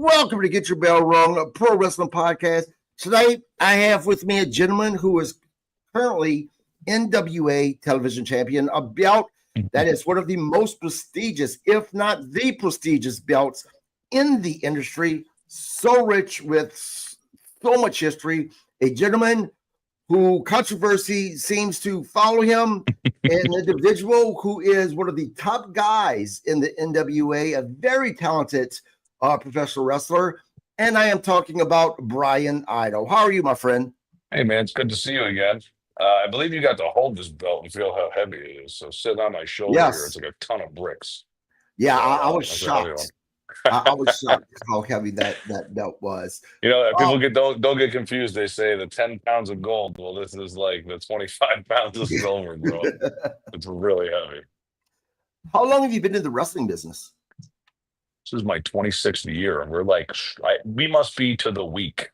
Welcome to Get Your Bell Rung, a pro wrestling podcast. Today, I have with me a gentleman who is currently NWA television champion, a belt that is one of the most prestigious, if not the prestigious belts in the industry. So rich with so much history. A gentleman who controversy seems to follow him, an individual who is one of the top guys in the NWA, a very talented professional wrestler. And I am talking about Bryan Idol. How are you, my friend? Hey man, it's good to see you again. I believe you got to hold this belt and feel how heavy it is. So sitting on my shoulder here, it's Yes. like a ton of bricks. Yeah, So I was that's a heavy one. shocked. I was shocked how heavy that belt was. People Um, don't get confused. They say the 10 pounds of gold. Well, this is like the 25 pounds of silver, bro. It's really heavy. how long have you been in the wrestling business? This is my 26th year, and we're like, we must be to the week.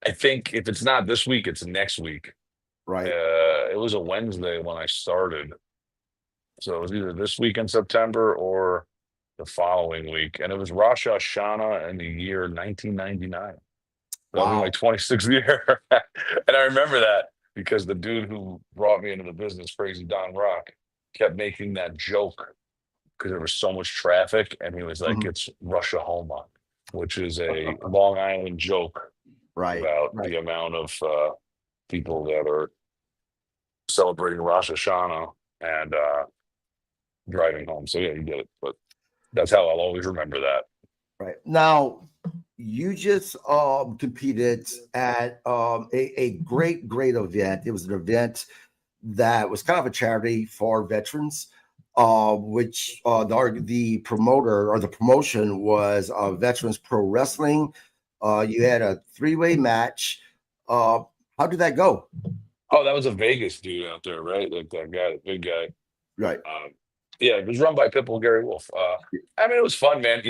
I think if it's not this week, it's next week. Right. It was a Wednesday when I started. So it was either this week in September or the following week. And it was Rosh Hashanah in the year 1999. That'll be my Wow. 26th year. And I remember that because the dude who brought me into the business, Crazy Don Rock, kept making that joke because there was so much traffic. And he was like, Mhm. it's Russia Homa, which is a Long Island joke Right. about Right. the amount of people that are celebrating Rosh Hashanah and driving home. So yeah, you get it. But that's how I'll always remember that. Right. Now, you just competed at a great event. It was an event that was kind of a charity for veterans, which the promoter or the promotion was Veterans Pro Wrestling. You had a three-way match. How did that go? Oh, that was a Vegas dude out there, right? Like that guy, the big guy. Right. Yeah, it was run by Pitbull Gary Wolf. I mean, it was fun, man.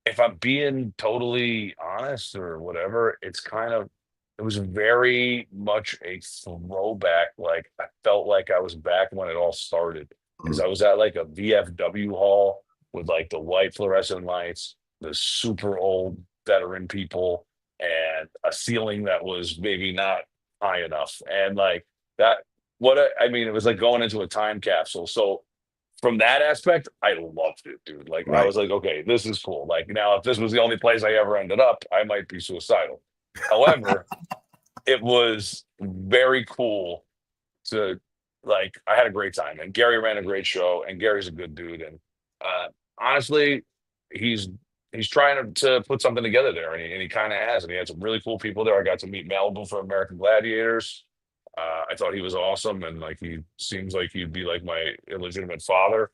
If I'm being totally honest or whatever, it was very much a throwback. Like I felt like I was back when it all started because I Mhm. was at like a VFW hall with like the white fluorescent lights, the super old veteran people, and a ceiling that was maybe not high enough. And like that, I mean, it was like going into a time capsule. So from that aspect, I loved it, dude. Like I Right. was like, okay, this is cool. Like now, if this was the only place I ever ended up, I might be suicidal. However, it was very cool to like. I had a great time, and Gary ran a great show, and Gary's a good dude. And honestly, he's he's trying to put something together there, and he kind of has. And he had some really cool people there. I got to meet Malibu from American Gladiators. I thought he was awesome, and like he seems like he'd be like my illegitimate father.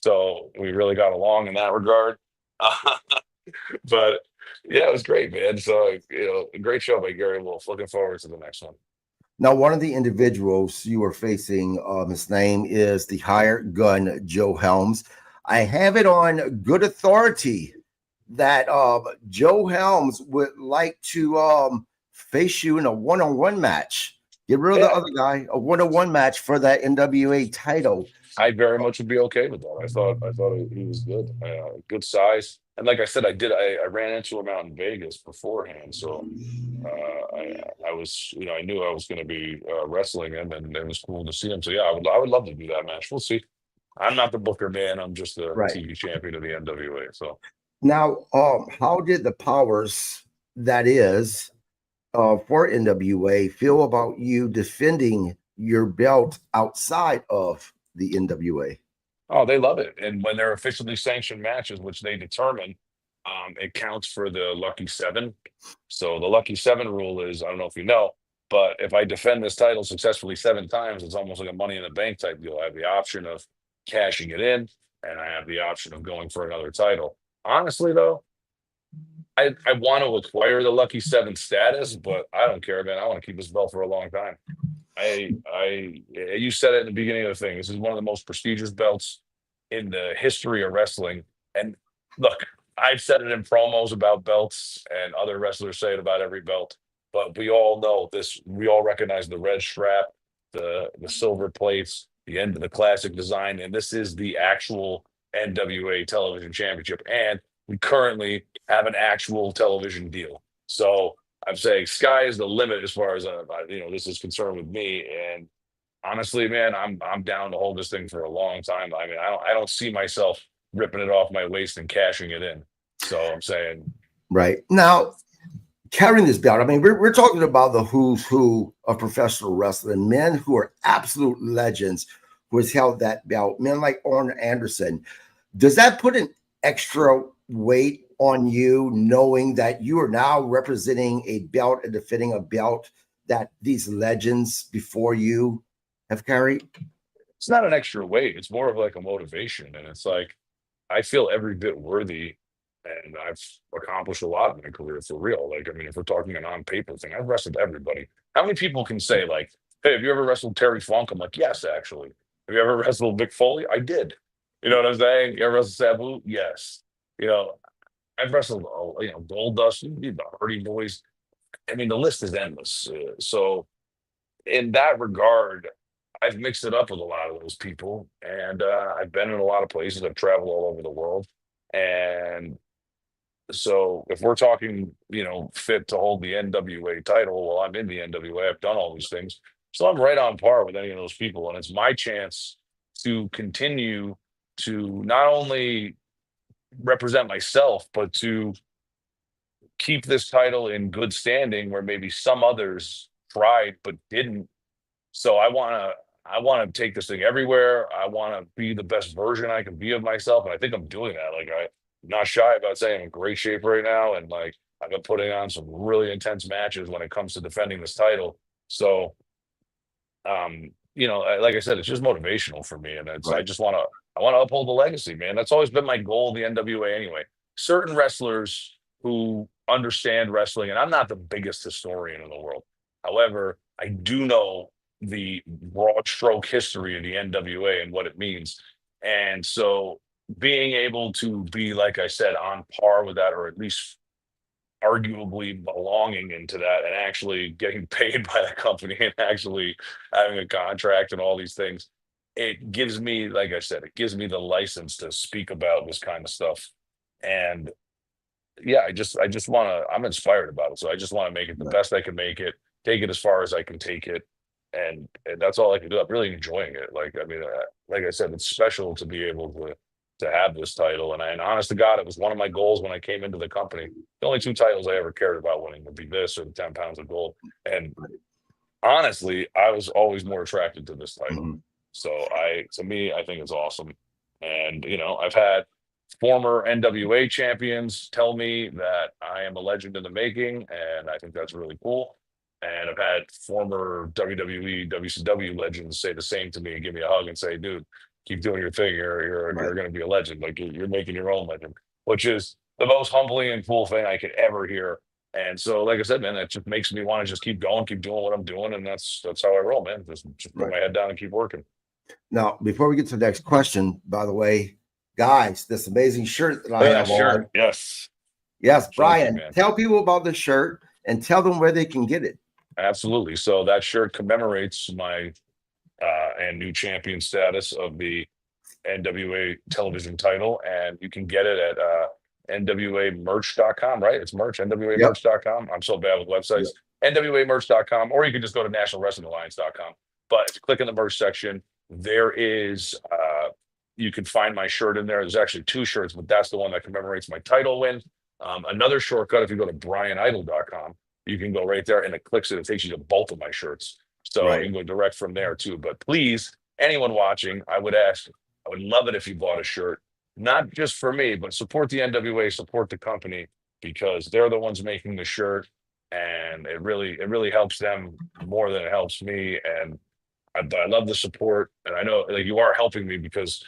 So we really got along in that regard. But yeah, it was great, man. So a great show by Gary Wolf. Looking forward to the next one. Now, one of the individuals you are facing, his name is the hired gun, Joe Helms. I have it on good authority that Joe Helms would like to face you in a one-on-one match. Get rid of the Yeah, other guy, a one-on-one match for that NWA title. I very much would be okay with that. I thought he was good, good size, and like I said, I ran into him out in Vegas beforehand, so I was I knew I was going to be wrestling him, and it was cool to see him. So yeah, I would love to do that match. We'll see. I'm not the Booker man. I'm just the Right. TV champion of the NWA. So Now, how did the powers that is for NWA feel about you defending your belt outside of the NWA? oh, they love it, and when they're officially sanctioned matches, which they determine, it counts for the lucky seven. So the lucky seven rule is I don't know if you know, but if I defend this title successfully 7 times, it's almost like a Money in the Bank type deal. I have the option of cashing it in, and I have the option of going for another title. Honestly, though, I want to acquire the lucky seven status, but I don't care, man. I want to keep this belt for a long time. You said it in the beginning of the thing. This is one of the most prestigious belts in the history of wrestling. And look, I've said it in promos about belts, and other wrestlers say it about every belt. But we all know this. We all recognize the red strap, the silver plates, the end of the classic design, and this is the actual NWA Television Championship. And we currently have an actual television deal. So I'm saying sky is the limit as far as this is concerned with me. And honestly, man, I'm down to hold this thing for a long time. I mean, I don't see myself ripping it off my waist and cashing it in. So I'm saying, Right. Now, carrying this belt, I mean, we're talking about the who's who of professional wrestling, men who are absolute legends who has held that belt, men like Arn Anderson. Does that put an extra weight on you knowing that you are now representing a belt and defending a belt that these legends before you have carried? it's not an extra weight. It's more of like a motivation. And it's like, I feel every bit worthy and I've accomplished a lot in my career for real. Like, I mean, if we're talking a non-paper thing, I've wrestled everybody. How many people can say, like, hey, have you ever wrestled Terry Funk? I'm like, yes, actually. Have you ever wrestled Mick Foley? I did. You know what I'm saying? You ever wrestled Sabu? Yes. You know, I've wrestled, Goldust, the Hardy Boys. I mean, the list is endless. So, in that regard, I've mixed it up with a lot of those people, and I've been in a lot of places. I've traveled all over the world, and so if we're talking, fit to hold the NWA title, well, I'm in the NWA. I've done all these things, so I'm right on par with any of those people, and it's my chance to continue to not only represent myself, but to keep this title in good standing, where maybe some others tried but didn't. So I want to take this thing everywhere. I want to be the best version I can be of myself, and I think I'm doing that. Like I'm not shy about saying I'm in great shape right now, and like I've been putting on some really intense matches when it comes to defending this title. So, like I said, it's just motivational for me, and it's I Right. just I want to uphold the legacy, man. That's always been my goal in the NWA anyway. Certain wrestlers who understand wrestling, and I'm not the biggest historian in the world. However, I do know the broad stroke history of the NWA and what it means. And so being able to be, like I said, on par with that, or at least arguably belonging into that and actually getting paid by the company and actually having a contract and all these things, it gives me, like I said, it gives me the license to speak about this kind of stuff. And yeah, I just want to. I'm inspired about it, so I just want to make it the Right. best I can make it, take it as far as I can take it, and that's all I can do. I'm really enjoying it. Like I mean, like I said, it's special to be able to have this title, and honest to God, it was one of my goals when I came into the company. The only two titles I ever cared about winning would be this or the 10 pounds of gold. And honestly, I was always more attracted to this title. Mhm. So to me, I think it's awesome. And I've had former NWA champions tell me that I am a legend in the making, and I think that's really cool. And I've had former WWE, WCW legends say the same to me and give me a hug and say, "Dude, keep doing your thing. You're Right. going to be a legend. Like you're making your own legend," which is the most humbling and cool thing I could ever hear. And so, like I said, man, that just makes me want to just keep going, keep doing what I'm doing, and that's how I roll, man. Just put Right. my head down and keep working. Now, before we get to the next question, by the way, guys, this amazing shirt that I Yeah, have sure. on. Yes. Yes, Thank you, Bryan, man. tell people about the shirt and tell them where they can get it. Absolutely. So that shirt commemorates my and new champion status of the NWA television title, and you can get it at NWAmerch.com, right? It's merch, Yep. NWAmerch.com. I'm so bad with Yep. websites. NWAmerch.com, or you can just go to NationalWrestlingAlliance.com. But if you click in the merch section, there is you can find my shirt in there. There's actually two shirts, but that's the one that commemorates my title win. Another shortcut, if you go to BryanIdol.com, you can go right there and it clicks it. It takes you to both of my shirts. So you Right. can go direct from there too. But please, anyone watching, I would love it if you bought a shirt, not just for me, but support the NWA, support the company because they're the ones making the shirt, and it really helps them more than it helps me. And I love the support, and I know like you are helping me because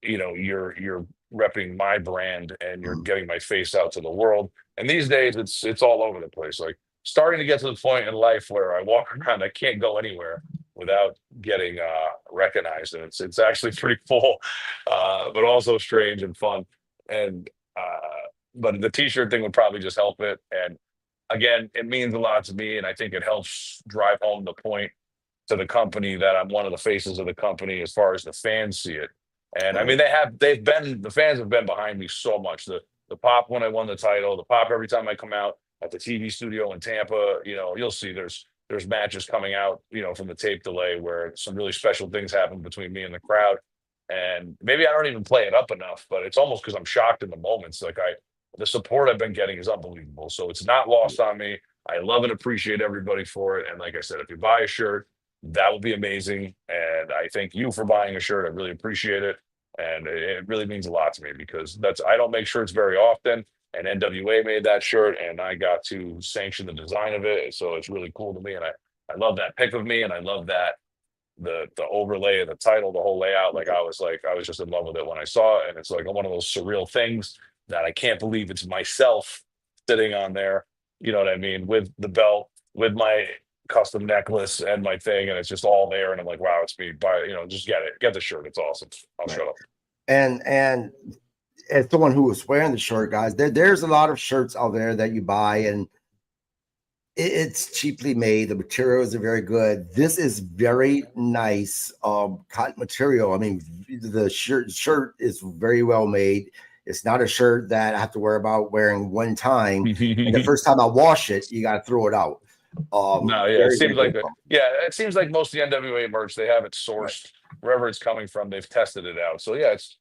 you're repping my brand and you're Mhm. getting my face out to the world. And these days it's all over the place. Like starting to get to the point in life where I walk around, I can't go anywhere without getting recognized, and it's actually pretty cool, but also strange and fun. And but the t-shirt thing would probably just help it. And again, it means a lot to me, and I think it helps drive home the point to the company that I'm one of the faces of the company as far as the fans see it. And I mean, Right. the fans have been behind me so much. The the pop when I won the title, the pop every time I come out at the TV studio in Tampa. You'll see there's matches coming out, from the tape delay where some really special things happen between me and the crowd. And maybe I don't even play it up enough, but it's almost because I'm shocked in the moments. The support I've been getting is unbelievable. So it's not lost on me. I love and appreciate everybody for it. And like I said, if you buy a shirt, that would be amazing. And I thank you for buying a shirt. I really appreciate it. And it really means a lot to me because I don't make shirts very often. And NWA made that shirt and I got to sanction the design of it. So it's really cool to me. And I love that pic of me and I love that the overlay of the title, the whole layout. I was just in love with it when I saw it. And it's like one of those surreal things that I can't believe it's myself sitting on there, you know what I mean, with the belt, with my custom necklace and my thing, and it's just all there. And I'm like, wow, it's me. Just get the shirt. It's awesome. I'll shut up. And as someone who was wearing the shirt, guys, there's a lot of shirts out there that you buy, and it's cheaply made. The materials are very good. This is very nice cotton material. I mean, the shirt is very well made. It's not a shirt that I have to worry about wearing one time. And the first time I wash it, you got to throw it out. No, yeah, it seems like it seems like most of the NWA merch, they have it sourced wherever it's coming from. They've tested it out. So yeah, it's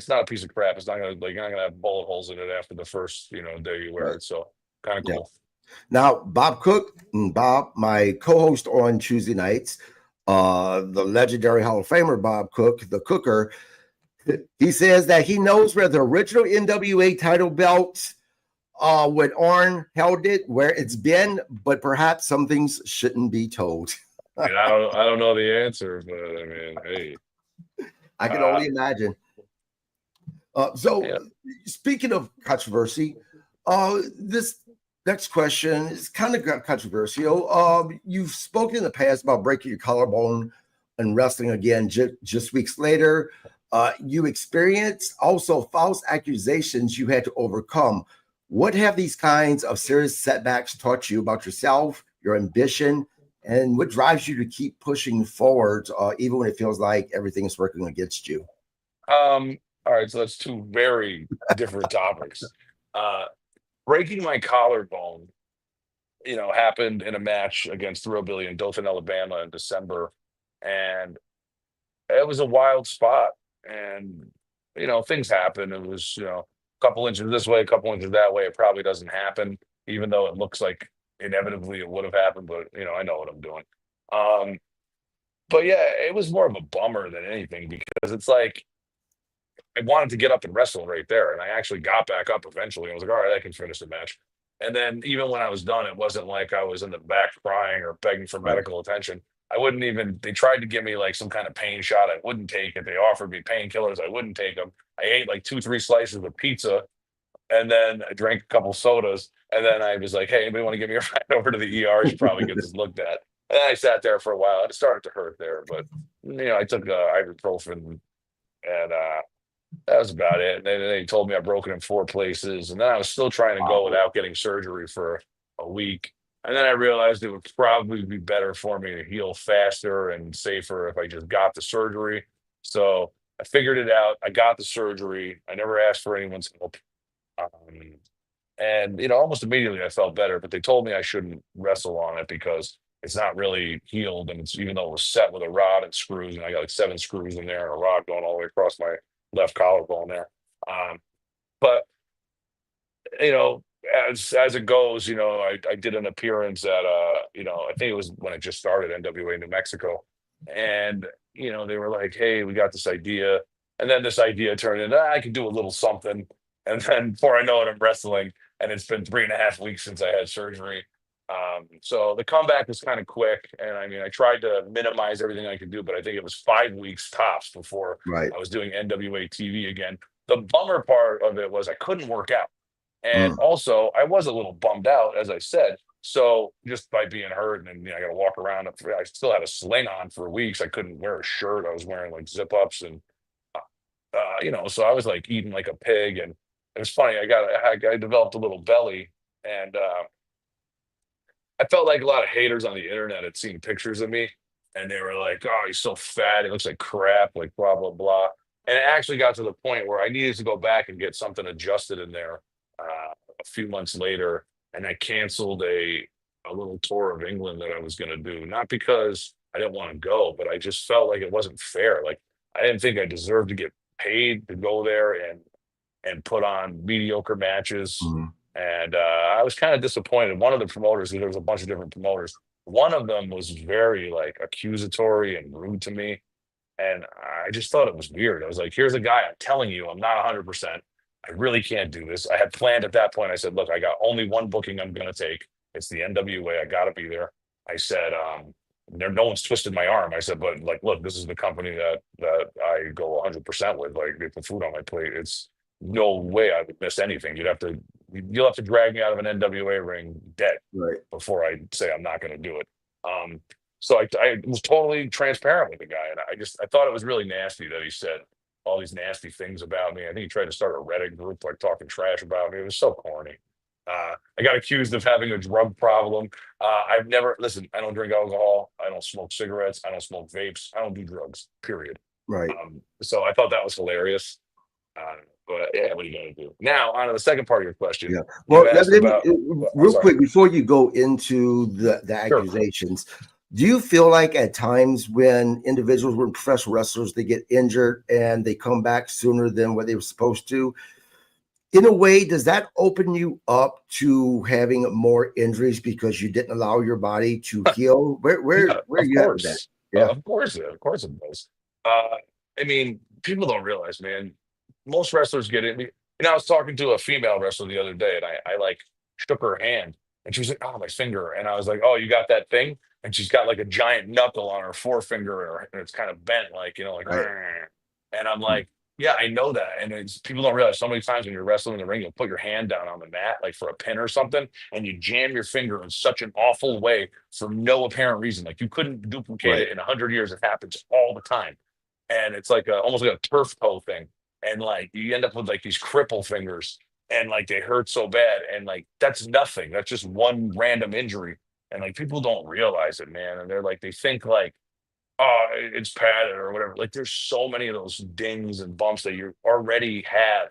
not a piece of crap. It's not gonna you're not gonna have bullet holes in it after the first day you wear it. So kind of cool. Now, Bob Cook, my co-host on Tuesday nights, the legendary Hall of Famer Bob Cook, the Cooker, he says that he knows where the original NWA title belts when Arn held it, where it's been, but perhaps some things shouldn't be told. I don't know the answer, but I mean, hey, I can only imagine. Speaking of controversy, this next question is kind of controversial. You've spoken in the past about breaking your collarbone and wrestling again just weeks later. You experienced also false accusations you had to overcome. What have these kinds of serious setbacks taught you about yourself, your ambition, and what drives you to keep pushing forward, even when it feels like everything is working against you? All right, so that's two very different topics. Breaking my collarbone, happened in a match against Thrill Billy in Dothan, Alabama in December. And it was a wild spot. And, things happen. It was, a couple inches this way, a couple inches that way. It probably doesn't happen, even though it looks like inevitably it would have happened. But, I know what I'm doing. But yeah, it was more of a bummer than anything because it's like, I wanted to get up and wrestle right there. And I actually got back up eventually. I was like, all right, I can finish the match. And then even when I was done, it wasn't like I was in the back crying or begging for medical attention. They tried to give me like some kind of pain shot. I wouldn't take it. They offered me painkillers. I wouldn't take them. I ate like 2-3 slices of pizza and then I drank a couple sodas. And then I was like, hey, anybody want to give me a ride over to the ER? I should probably get this looked at. And then I sat there for a while. It started to hurt there, but I took ibuprofen and that was about it. And then they told me I broke it in 4 places. And then I was still trying to go without getting surgery for a week. And then I realized it would probably be better for me to heal faster and safer if I just got the surgery. So I figured it out. I got the surgery. I never asked for anyone's help. And almost immediately I felt better, but they told me I shouldn't wrestle on it because it's not really healed. And even though it was set with a rod and screws, and I got like 7 screws in there and a rod going all the way across my left collarbone there. But as it goes, I did an appearance at I think it was when I just started NWA New Mexico. And, they were like, hey, we got this idea. And then this idea turned into I could do a little something. And then before I know it, I'm wrestling. And it's been 3.5 weeks since I had surgery. So the comeback was kind of quick. And I mean, I tried to minimize everything I could do, but I think it was 5 weeks tops before I was doing NWA TV again. The bummer part of it was I couldn't work out. And also I was a little bummed out, as I said. So just by being hurt and I got to walk around. I still had a sling on for weeks. I couldn't wear a shirt. I was wearing like zip ups and, so I was like eating like a pig. And it was funny. I developed a little belly and, I felt like a lot of haters on the internet had seen pictures of me and they were like, oh, he's so fat. He looks like crap, like blah, blah, blah. And it actually got to the point where I needed to go back and get something adjusted in there a few months later, and I canceled a little tour of England that I was going to do, not because I didn't want to go, but I just felt like it wasn't fair. Like I didn't think I deserved to get paid to go there and put on mediocre matches. Mhm. And I was kind of disappointed. One of the promoters, there was a bunch of different promoters. One of them was very like accusatory and rude to me. And I just thought it was weird. I was like, here's a guy, I'm telling you, I'm not 100%. I really can't do this. I had planned at that point. I said, look, I got only one booking I'm going to take. It's the NWA. I got to be there. I said, no one's twisted my arm. I said, but like, look, this is the company that I go 100% with. Like, they put food on my plate. It's no way I would miss anything. You'll have to drag me out of an NWA ring dead Right. before I say I'm not going to do it. So I was totally transparent with the guy, and I thought it was really nasty that he said all these nasty things about me. I think he tried to start a Reddit group like talking trash about me. It was so corny. I got accused of having a drug problem. I've never listen. I don't drink alcohol. I don't smoke cigarettes. I don't smoke vapes. I don't do drugs. Period. Right. So I thought that was hilarious. But yeah, what are you going to do? Now, on to the second part of your question. Yeah. Well, You asked about. real Sorry. quick before you go into the Sure. accusations, do you feel like at times when individuals, when professional wrestlers, they get injured and they come back sooner than what they were supposed to? In a way, does that open you up to having more injuries because you didn't allow your body to heal? Where Yeah, are of you at with that? course. Yeah. Of course it does. I mean, people don't realize, man. Most wrestlers get it. I was talking to a female wrestler the other day, and I like shook her hand, and she was like, "Oh, my finger," and I was like, "Oh, you got that thing?" And she's got like a giant knuckle on her forefinger, and it's kind of bent, like like. Right. And I'm like, "Yeah, I know that." And it's people don't realize so many times when you're wrestling in the ring, you'll put your hand down on the mat, like for a pin or something, and you jam your finger in such an awful way for no apparent reason. Like you couldn't duplicate Right. it in 100 years. It happens all the time, and it's like almost like a turf toe thing. And like you end up with like these cripple fingers, and like they hurt so bad, and like that's nothing. That's just one random injury, and like people don't realize it, man. And they're like they think like, oh, it's padded or whatever. Like there's so many of those dings and bumps that you already have.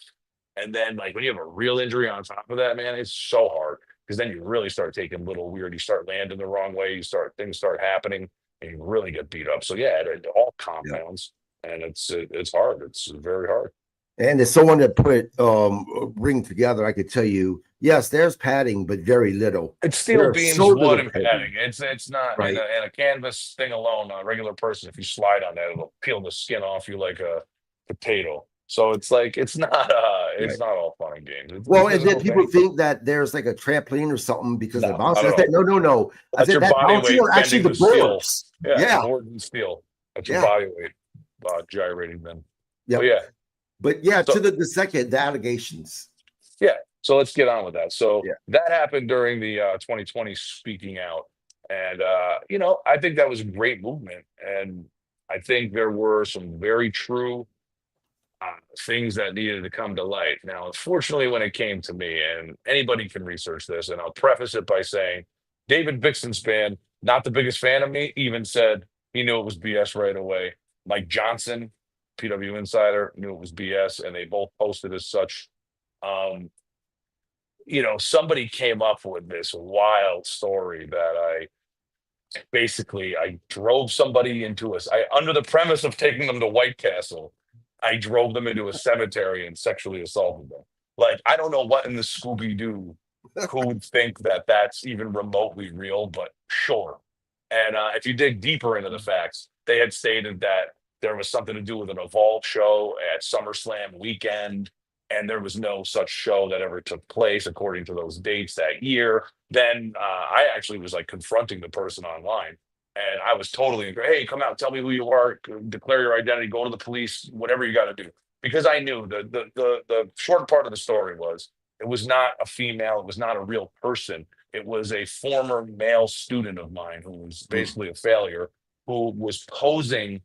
And then like when you have a real injury on top of that, man, it's so hard because then you really start taking little weird, you start landing the wrong way, things start happening and you really get beat up. So yeah, it all Yeah. compounds and it's hard. It's very hard. And as someone that put Ring together, I could tell you, yes, there's padding, but very little. It's steel There's beams, so little wood, and padding. padding. It's not Right. in a canvas thing alone. A regular person, if you slide on that, it'll peel the skin off you like a potato. So it's like it's not Right. all fun and games. It's a Well, and then physical people thing. think that there's like a trampoline or something because they're No, not bouncing. I at said, all. no. I That's said your that body bouncing weight are actually bending the the steel. boards. Yeah, the Yeah. board and steel. That's your Yeah. body weight gyrating then. Yeah. But yeah, But yeah, to so the allegations. yeah. So let's get on with that. So Yeah. that happened during the 2020 speaking out. And I think that was a great movement. And I think there were some very true things that needed to come to light. Now, unfortunately, when it came to me, and anybody can research this, and I'll preface it by saying David Bixenspan, not the biggest fan of me, even said he knew it was BS right away. Mike Johnson, PW Insider, knew it was BS, and they both posted as such. Um, somebody came up with this wild story that I drove somebody under the premise of taking them to White Castle. I drove them into a cemetery and sexually assaulted them. Like, I don't know what in the Scooby Doo who would think that that's even remotely real, but sure. And if you dig deeper into the facts, they had stated that there was something to do with an Evolve show at SummerSlam weekend, and there was no such show that ever took place according to those dates that year. Then I actually was like confronting the person online, and I was totally hey, come out, tell me who you are, declare your identity, go to the police, whatever you got to do, because I knew the short part of the story was it was not a female, it was not a real person. It was a former male student of mine who was basically a failure, who was posing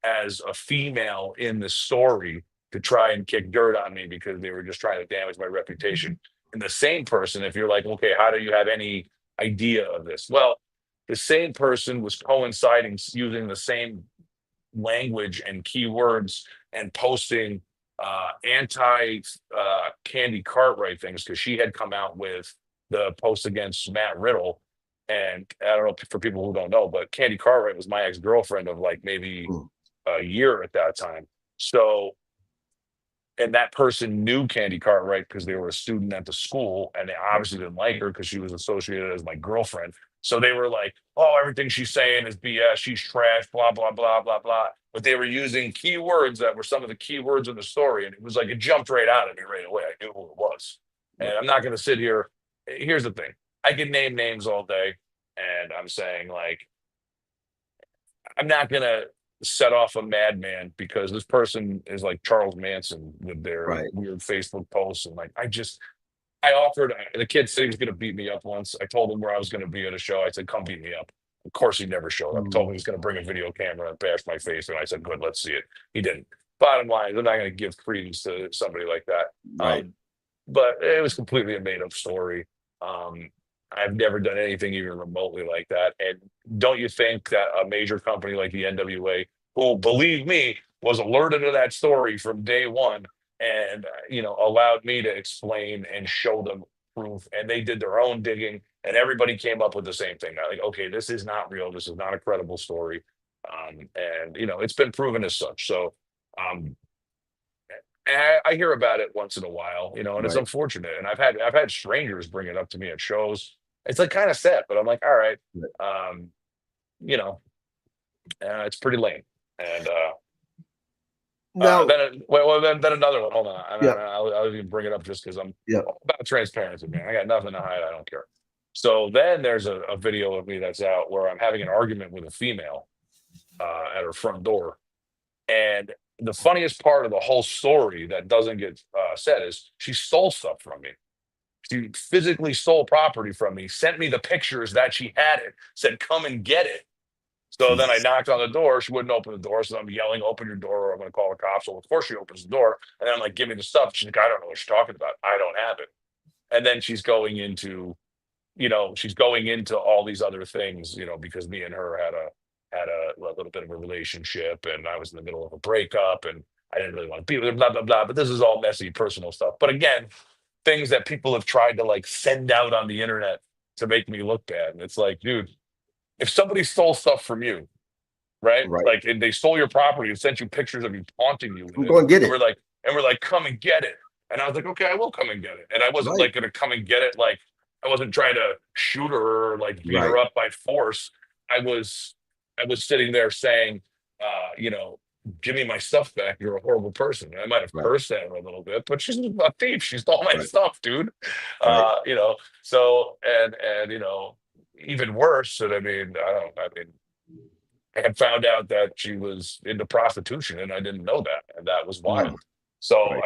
as a female in the story to try and kick dirt on me because they were just trying to damage my reputation. And the same person, if you're like, okay, how do you have any idea of this? Well, the same person was coinciding using the same language and keywords and posting anti Candy Cartwright things because she had come out with the post against Matt Riddle. And I don't know for people who don't know, but Candy Cartwright was my ex-girlfriend of like maybe a year at that time. So, and that person knew Candy Cartwright because they were a student at the school, and they obviously didn't like her because she was associated as my girlfriend. So they were like, "Oh, everything she's saying is BS. She's trash. Blah blah blah blah blah." But they were using keywords that were some of the keywords in the story, and it was like it jumped right out at me right away. I knew who it was, and I'm not going to sit here. Here's the thing: I can name names all day, and I'm saying like I'm not going to set off a madman because this person is like Charles Manson with their weird Facebook posts. And like, I offered, the kid said he was going to beat me up once. I told him where I was going to be at a show. I said, come beat me up. Of course, he never showed up. Told me he was going to bring a video camera and bash my face. And I said, good, let's see it. He didn't. Bottom line, they're not going to give credence to somebody like that. But it was completely a made up story. I've never done anything even remotely like that. And don't you think that a major company like the NWA, who, believe me, was alerted to that story from day one and, allowed me to explain and show them proof, and they did their own digging, and everybody came up with the same thing. Like, okay, this is not real. This is not a credible story. And, it's been proven as such. So, I hear about it once in a while, and it's unfortunate. And I've had strangers bring it up to me at shows. It's like kind of sad, but I'm like, all right, it's pretty lame. And then another one. Hold on, I'll even bring it up just because I'm all about transparency, man. I got nothing to hide. I don't care. So then there's a video of me that's out where I'm having an argument with a female at her front door, and the funniest part of the whole story that doesn't get said is she stole stuff from me. She physically stole property from me, sent me the pictures that she had it, said, come and get it. So then I knocked on the door. She wouldn't open the door. So I'm yelling, open your door or I'm going to call the cops. So of course she opens the door. And then I'm like, give me the stuff. She's like, I don't know what you're talking about. I don't have it. And then she's going into all these other things, because me and her had a little bit of a relationship, and I was in the middle of a breakup, and I didn't really want to be with her, blah, blah, blah. But this is all messy personal stuff. But again, things that people have tried to like send out on the internet to make me look bad. And it's like, dude, if somebody stole stuff from you, right? Like, and they stole your property and sent you pictures of you taunting you. Go and get it. And we're like, come and get it. And I was like, okay, I will come and get it. And I wasn't like going to come and get it. Like, I wasn't trying to shoot her or like beat her up by force. I was sitting there saying, give me my stuff back. You're a horrible person. And I might have cursed at her a little bit, but she's a thief. She stole my stuff, dude. So, and even worse. And I had found out that she was into prostitution, and I didn't know that. And that was wild. So,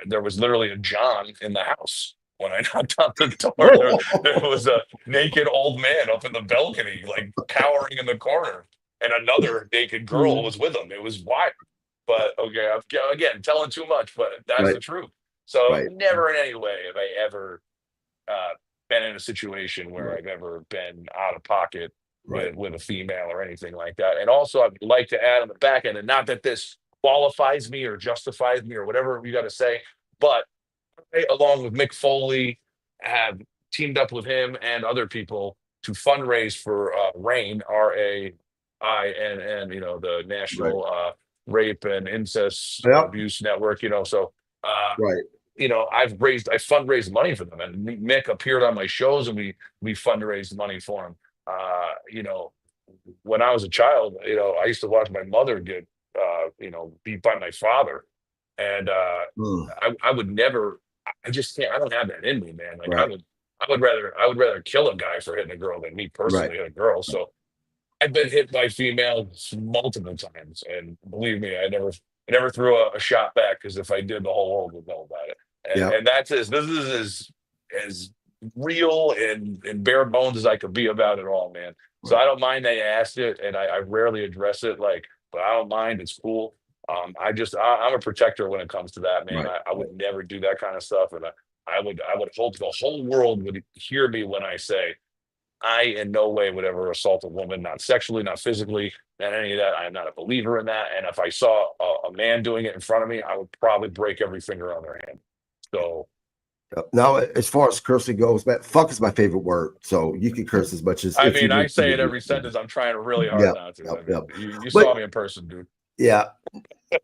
there was literally a John in the house. When I knocked on the door, there was a naked old man up in the balcony, like cowering in the corner, and another naked girl was with him. It was wild. But okay, again, telling too much, but that's the truth. So never in any way have I ever been in a situation where I've ever been out of pocket with a female or anything like that. And also, I'd like to add on the back end, and not that this qualifies me or justifies me or whatever you got to say, but I, along with Mick Foley, have teamed up with him and other people to fundraise for RAIN, RAINN, the National Rape and Incest Abuse Network. So I fundraised money for them, and Mick appeared on my shows, and we fundraised money for him. When I was a child, I used to watch my mother get beat by my father, and I would never. I just can't. I don't have that in me, man. Like I would rather kill a guy for hitting a girl than me personally hit a girl. So I've been hit by females multiple times, and believe me, I never threw a shot back, because if I did, the whole world would know about it. And that's this is as real and bare bones as I could be about it all, man. So I don't mind they asked it, and I rarely address it, but I don't mind. It's cool. I'm a protector when it comes to that, man. I would never do that kind of stuff, and I would hope the whole world would hear me when I say I in no way would ever assault a woman, not sexually, not physically, and any of that. I am not a believer in that. And if I saw a man doing it in front of me, I would probably break every finger on their hand. So now, as far as cursing goes, man, fuck is my favorite word. So you can curse as much as I if you mean, I need say it to. every sentence. I'm trying really hard Yeah, not to. yeah, I yeah. mean, you But saw me in person, dude. yeah.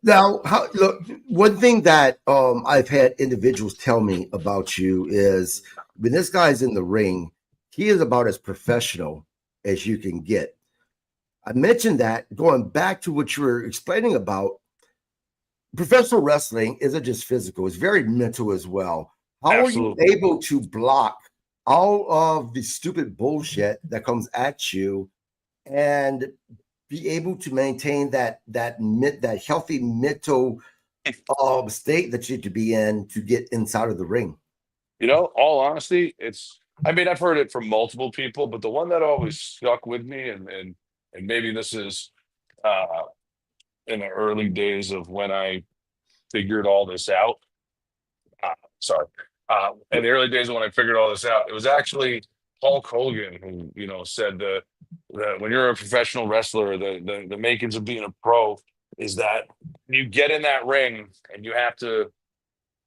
Now, look, one thing that I've had individuals tell me about you is when this guy's in the ring, he is about as professional as you can get. I mentioned that going back to what you were explaining about professional wrestling isn't just physical, it's very mental as well. How are you Absolutely. able to block all of the stupid bullshit that comes at you and be able to maintain that healthy mental state that you need to be in to get inside of the ring? All honesty, I mean, I've heard it from multiple people, but the one that always stuck with me, and maybe this is uh, in the early days of when I figured all this out. Sorry, in the early days when I figured all this out, it was actually Hulk Hogan who said that when you're a professional wrestler, the makings of being a pro is that you get in that ring and you have to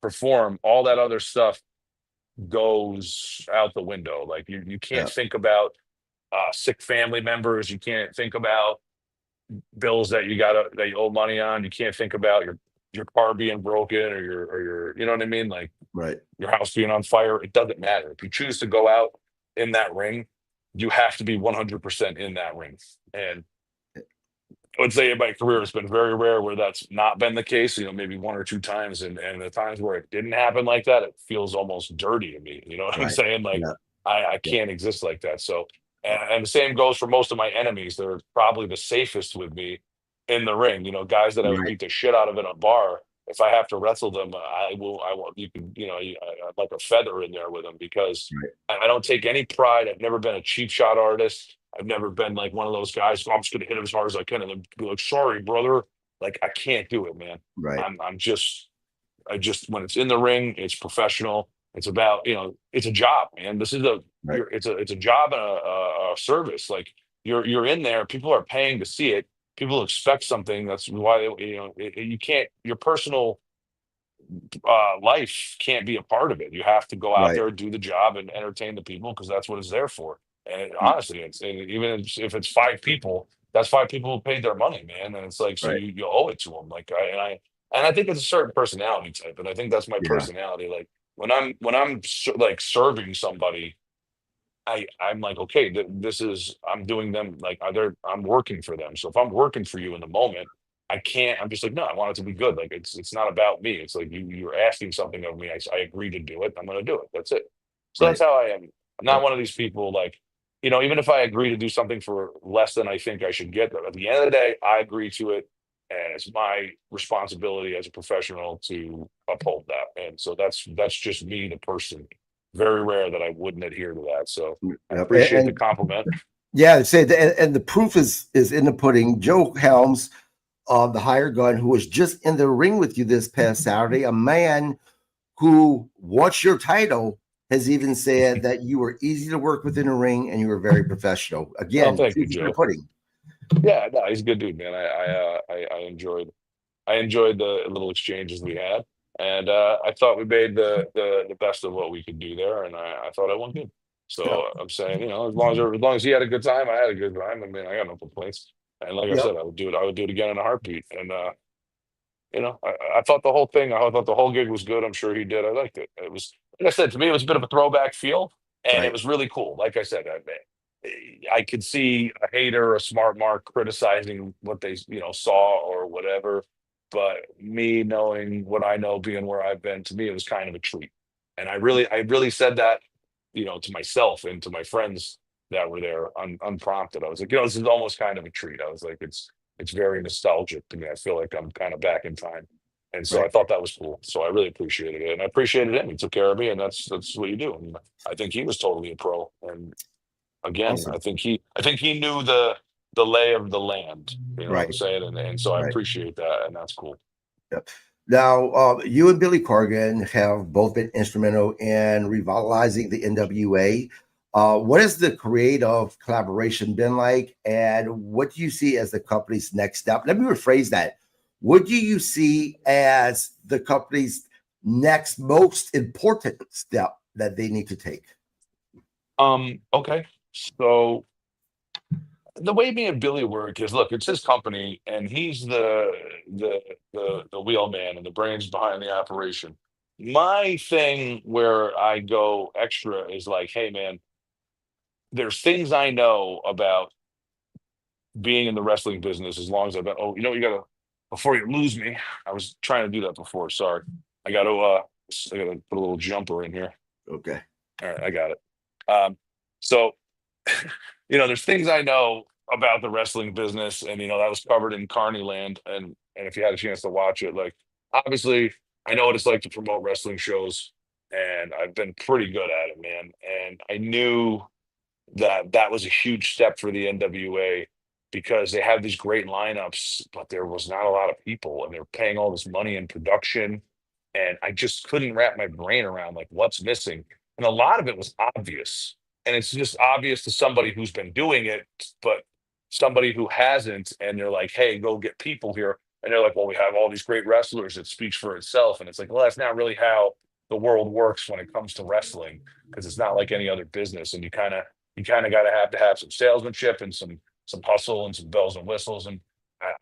perform all that other stuff goes out the window. Like you can't Yeah, think about sick family members. You can't think about bills that you owe money on. You can't think about your car being broken or your you know what I mean? Like right, your house being on fire. It doesn't matter. If you choose to go out in that ring, you have to be 100% in that ring. And I would say in my career, it's been very rare where that's not been the case. Maybe one or two times, and the times where it didn't happen like that, it feels almost dirty to me. You know what I'm right. saying? Like Yeah, I yeah, can't exist like that. So, and the same goes for most of my enemies. They're probably the safest with me in the ring. Guys that I would right, beat the shit out of in a bar. If I have to wrestle them, I will. I will. You can. I'm like a feather in there with them because right, I don't take any pride. I've never been a cheap shot artist. I've never been like one of those guys. "Oh, I'm just going to hit him as hard as I can," and then be like, "Sorry, brother." Like I can't do it, man. right, I'm just. I just when it's in the ring, it's professional. It's about it's a job, man. This is right, it's a job and a service. Like you're in there. People are paying to see it. People expect something. That's why you can't. Your personal life can't be a part of it. You have to go out right. there, do the job, and entertain the people because that's what it's there for. And honestly, even if it's five people, that's five people who paid their money, man. And it's like so Right. you owe it to them. Like I think it's a certain personality type, and I think that's my Yeah. personality. Like like serving somebody, I'm like, okay, this is I'm doing them like I'm working for them. So if I'm working for you in the moment, I can't. I'm just like, no, I want it to be good. Like it's not about me. It's like you're asking something of me. I agree to do it. I'm going to do it. That's it. So Right. that's how I am. I'm not Yep. one of these people like, even if I agree to do something for less than I think I should get, at the end of the day, I agree to it. And it's my responsibility as a professional to uphold that. And so that's just me, the person. Very rare that I wouldn't adhere to that. So I Yep. appreciate the compliment. Yeah, say and the proof is in the pudding. Joe Helms, the hired gun, who was just in the ring with you this past Saturday, a man who, once your title, has even said that you were easy to work with in the ring and you were very professional. Oh, Again, thank you, proof is in the Joe. pudding. Yeah, no, he's a good dude, man. I enjoyed the little exchanges we had, and I thought we made the best of what we could do there, and I thought I won good. Yep. So I'm saying, as long as he had a good time, I had a good time. I mean, I got no complaints. And like I Yep. said, I would do it. I would do it again in a heartbeat. And I thought the whole thing. I thought the whole gig was good. I'm sure he did. I liked it. It was, like I said, to me, it was a bit of a throwback feel, and it Right. was really cool. Like I said, I could see a hater, a smart mark criticizing what they saw or whatever. But me knowing what I know, being where I've been, to me, it was kind of a treat. And I really said that, to myself and to my friends that were there unprompted. I was like, this is almost kind of a treat. I was like, it's very nostalgic to me. I feel like I'm kind of back in time. And so I Right. thought that was cool. So I really appreciated it. And I appreciated him. He took care of me, and that's what you do. And I think he was totally a pro. And again, I Awesome. think he knew the lay of the land. You know what I'm Right. saying? And so I Right. appreciate that, and that's cool. Yep. Now, you and Billy Corgan have both been instrumental in revitalizing the NWA. What has the creative collaboration been like, and what do you see as the company's next step? Let me rephrase that. What do you see as the company's next most important step that they need to take? Okay. So the way me and Billy work is, look, it's his company, and he's the wheelman and the brains behind the operation. My thing where I go extra is like, hey man, there's things I know about being in the wrestling business as long as I've been. Oh, you gotta, before you lose me. I was trying to do that before. Sorry. I gotta put a little jumper in here. Okay. All right, I got it. So there's things I know about the wrestling business, and that was covered in Carney Land, and if you had a chance to watch it, like obviously I know what it's like to promote wrestling shows, and I've been pretty good at it, man. And I knew that was a huge step for the NWA because they had these great lineups, but there was not a lot of people, and they're paying all this money in production, and I just couldn't wrap my brain around like what's missing, and a lot of it was obvious, and it's just obvious to somebody who's been doing it, but somebody who hasn't, and they're like, "Hey, go get people here," and they're like, "Well, we have all these great wrestlers. It speaks for itself," and it's like, well, that's not really how the world works when it comes to wrestling because it's not like any other business, and you kind of got to have some salesmanship and some hustle and some bells and whistles. And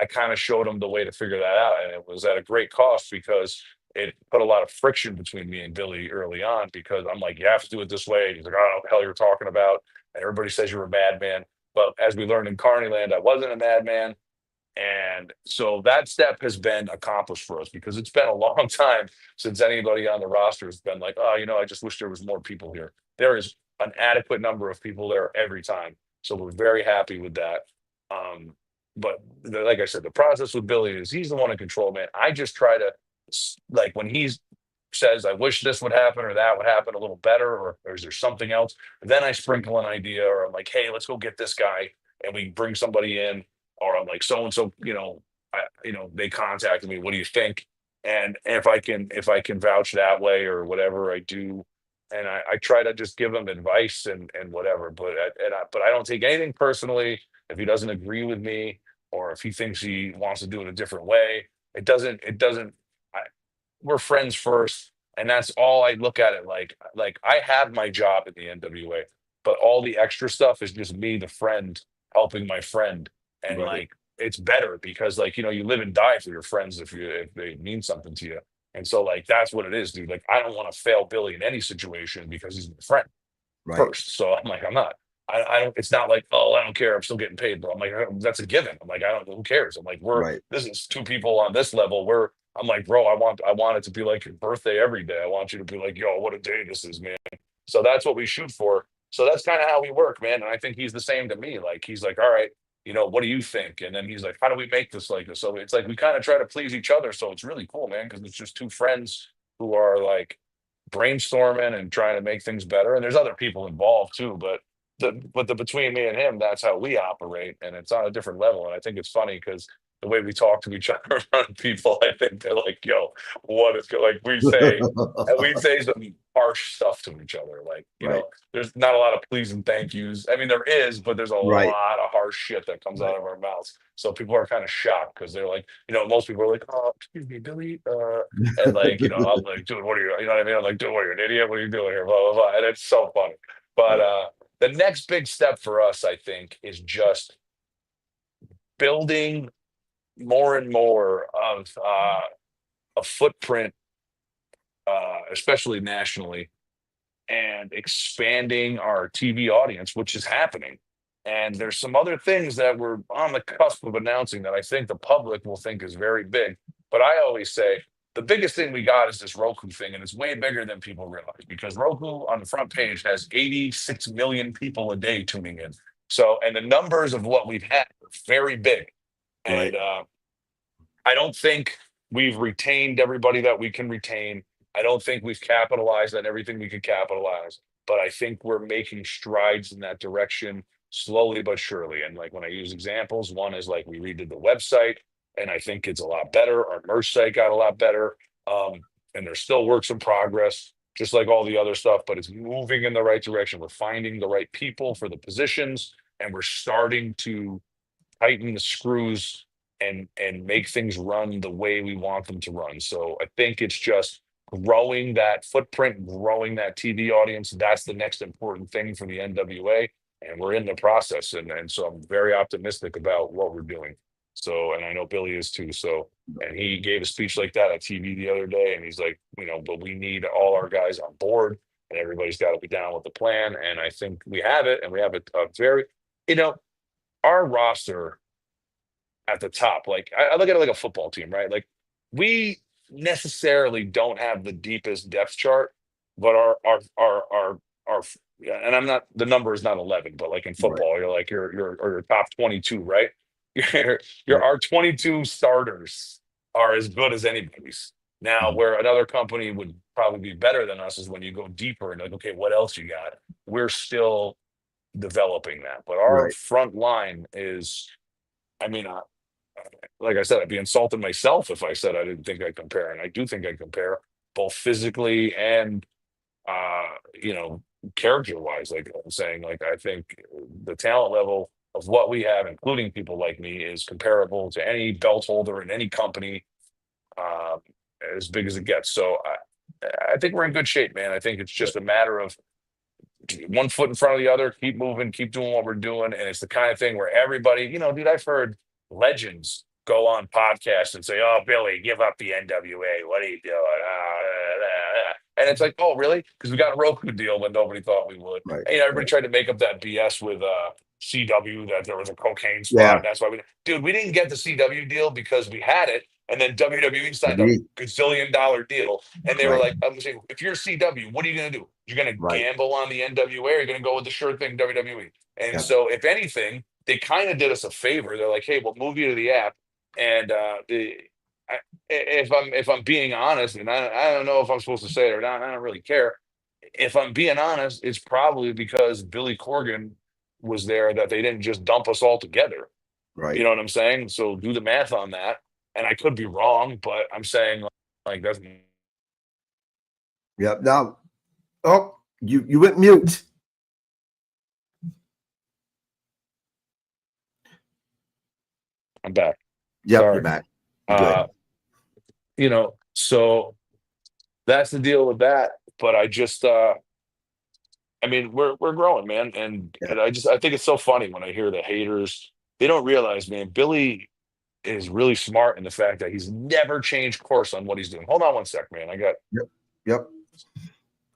I kind of showed him the way to figure that out, and it was at a great cost because it put a lot of friction between me and Billy early on because I'm like, you have to do it this way. And he's like, I don't know what the hell you're talking about, and everybody says you're a madman. But as we learned in Carneyland, I wasn't a madman. And so that step has been accomplished for us because it's been a long time since anybody on the roster has been like, oh, I just wish there was more people here. There is an adequate number of people there every time. So we're very happy with that. But like I said, the process with Billy is he's the one in control, man. I just try to, like, when he says, I wish this would happen or that would happen a little better, or is there something else? Then I sprinkle an idea, or I'm like, hey, let's go get this guy, and we bring somebody in, or I'm like, so and so, they contacted me. What do you think? And if I can vouch that way or whatever, I do, and I try to just give him advice and whatever. But I don't take anything personally if he doesn't agree with me or if he thinks he wants to do it a different way. It doesn't. I, we're friends first, and that's all I look at it like. Like I have my job in the NWA, but all the extra stuff is just me, the friend, helping my friend, and Right. like it's better because like you live and die for your friends if they mean something to you. And so like that's what it is, dude. Like I don't want to fail Billy in any situation because he's my friend Right. first. So I'm like, I'm not. I don't. It's not like, oh, I don't care. I'm still getting paid, bro. I'm like, that's a given. I'm like, I don't. Who cares? I'm like, Right. this is two people on this level. I'm like, bro. I want it to be like your birthday every day. I want you to be like, yo, what a day this is, man. So that's what we shoot for. So that's kind of how we work, man. And I think he's the same to me. Like he's like, all right, what do you think? And then he's like, how do we make this like this? So it's like we kind of try to please each other. So it's really cool, man, because it's just two friends who are like brainstorming and trying to make things better. And there's other people involved too, but the between me and him, that's how we operate, and it's on a different level. And I think it's funny because the way we talk to each other in front of people, I think they're like, "Yo, what is good?" Like we say some harsh stuff to each other. Like Right. there's not a lot of please and thank yous. I mean, there is, but there's a Right. lot of harsh shit that comes out Right. of our mouths. So people are kind of shocked because they're like, most people are like, "Oh, excuse me, Billy," and like, I'm like, "Dude, what are you?" You know what I mean? I'm like, "Dude, what, you're an idiot? What are you doing here?" Blah blah blah, and it's so funny. But Right. the next big step for us, I think, is just building more and more of a footprint, especially nationally, and expanding our TV audience, which is happening. And there's some other things that we're on the cusp of announcing that I think the public will think is very big. But I always say the biggest thing we got is this Roku thing, and it's way bigger than people realize because Roku on the front page has 86 million people a day tuning in. So, and the numbers of what we've had are very big. And Right. I don't think we've retained everybody that we can retain. I don't think we've capitalized on everything we could capitalize, but I think we're making strides in that direction slowly but surely. And like when I use examples, one is like we redid the website, and I think it's a lot better. Our merch site got a lot better, and there's still works in progress. just like all the other stuff, but it's moving in the right direction. We're finding the right people for the positions, and we're starting to tighten the screws and make things run the way we want them to run. So I think it's just growing that footprint, growing that TV audience. That's the next important thing for the NWA, and we're in the process. And so I'm very optimistic about what we're doing. So, and I know Billy is too. So, and he gave a speech like that on TV the other day, and he's like, but we need all our guys on board, and everybody's got to be down with the plan. And I think we have it, and we have a very, our roster at the top. Like I look at it like a football team, right? Like we necessarily don't have the deepest depth chart, but our yeah, and I'm not, the number is not 11, but like in Right. football, you're like your top 22, right? Your Right. our 22 starters are as good as anybody's. Now, Mhm. where another company would probably be better than us is when you go deeper and like, okay, what else you got? We're still developing that, but our Right. front line is, I mean, like I said, I'd be insulting myself if I said I didn't think I compare, and I do think I compare both physically and uh, you know, character wise. Like I'm saying, like I think the talent level of what we have, including people like me, is comparable to any belt holder in any company, uh, as big as it gets. So I think we're in good shape, man. I think it's just a matter of one foot in front of the other, keep moving, keep doing what we're doing. And it's the kind of thing where everybody, dude, I've heard legends go on podcasts and say, "Oh, Billy, give up the NWA. What are you doing?" And it's like, "Oh, really?" Because we got a Roku deal when nobody thought we would. Right. And, everybody Right. tried to make up that BS with CW, that there was a cocaine spot. Yeah. And that's why dude, we didn't get the CW deal because we had it. And then WWE signed a Agreed. gazillion-dollar deal. And they were Right. like, I'm saying, if you're CW, what are you going to do? You're going to Right. gamble on the NWA, or you're going to go with the sure thing, WWE. And Yeah. so, if anything, they kind of did us a favor. They're like, hey, we'll move you to the app. And if I'm being honest, and I don't know if I'm supposed to say it or not, I don't really care. If I'm being honest, it's probably because Billy Corgan was there that they didn't just dump us all together. You Right. know what I'm saying? So do the math on that. And I could be wrong, but I'm saying like that's Yep. Now, oh, you went mute. I'm back. Yep. You're Sorry. back. You're Uh, good. so that's the deal with that. But I mean, we're growing, man. And Yeah. I think it's so funny when I hear the haters. They don't realize, man, Billy is really smart in the fact that he's never changed course on what he's doing. Hold on one sec, man. I got Yep. Yep.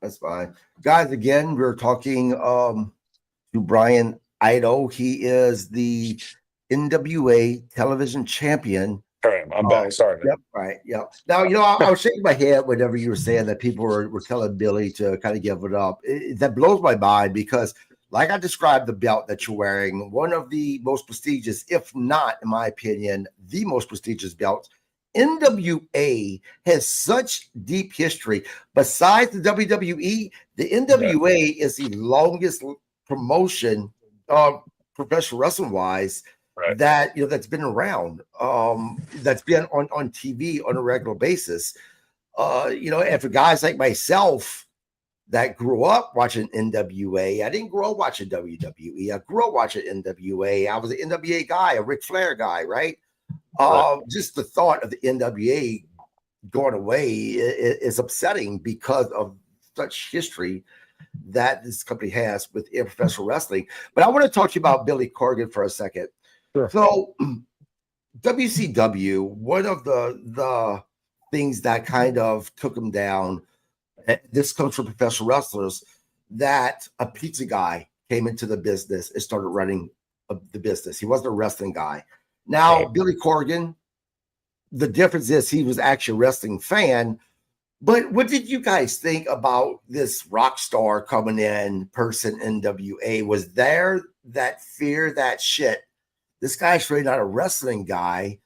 That's fine. Guys, again, we're talking to Bryan Ido. He is the NWA television champion. all right, I'm back. Sorry, man. Yep, right. Yep. Now, I was shaking my head whenever you were saying that people were telling Billy to kind of give it up. That blows my mind because, like I described, the belt that you're wearing, one of the most prestigious, if not, in my opinion, the most prestigious belts. NWA has such deep history. Besides the WWE, the Yeah, NWA is the longest promotion, professional wrestling wise, right. that's been around, that's been on TV on a regular basis. And for guys like myself that grew up watching NWA, I didn't grow up watching WWE. I grew up watching NWA. I was an NWA guy, a Ric Flair guy, right? Right. Just the thought of the NWA going away is upsetting because of such history that this company has within professional wrestling. But I want to talk to you about Billy Corgan for a second. Sure. So WCW, one of the things that kind of took him down, this comes from professional wrestlers, that a pizza guy came into the business and started running the business. He wasn't a wrestling guy. Now, Right. Billy Corgan, the difference is he was actually a wrestling fan. But what did you guys think about this rock star coming in, person NWA? Was there that fear that shit, this guy's really not a wrestling guy,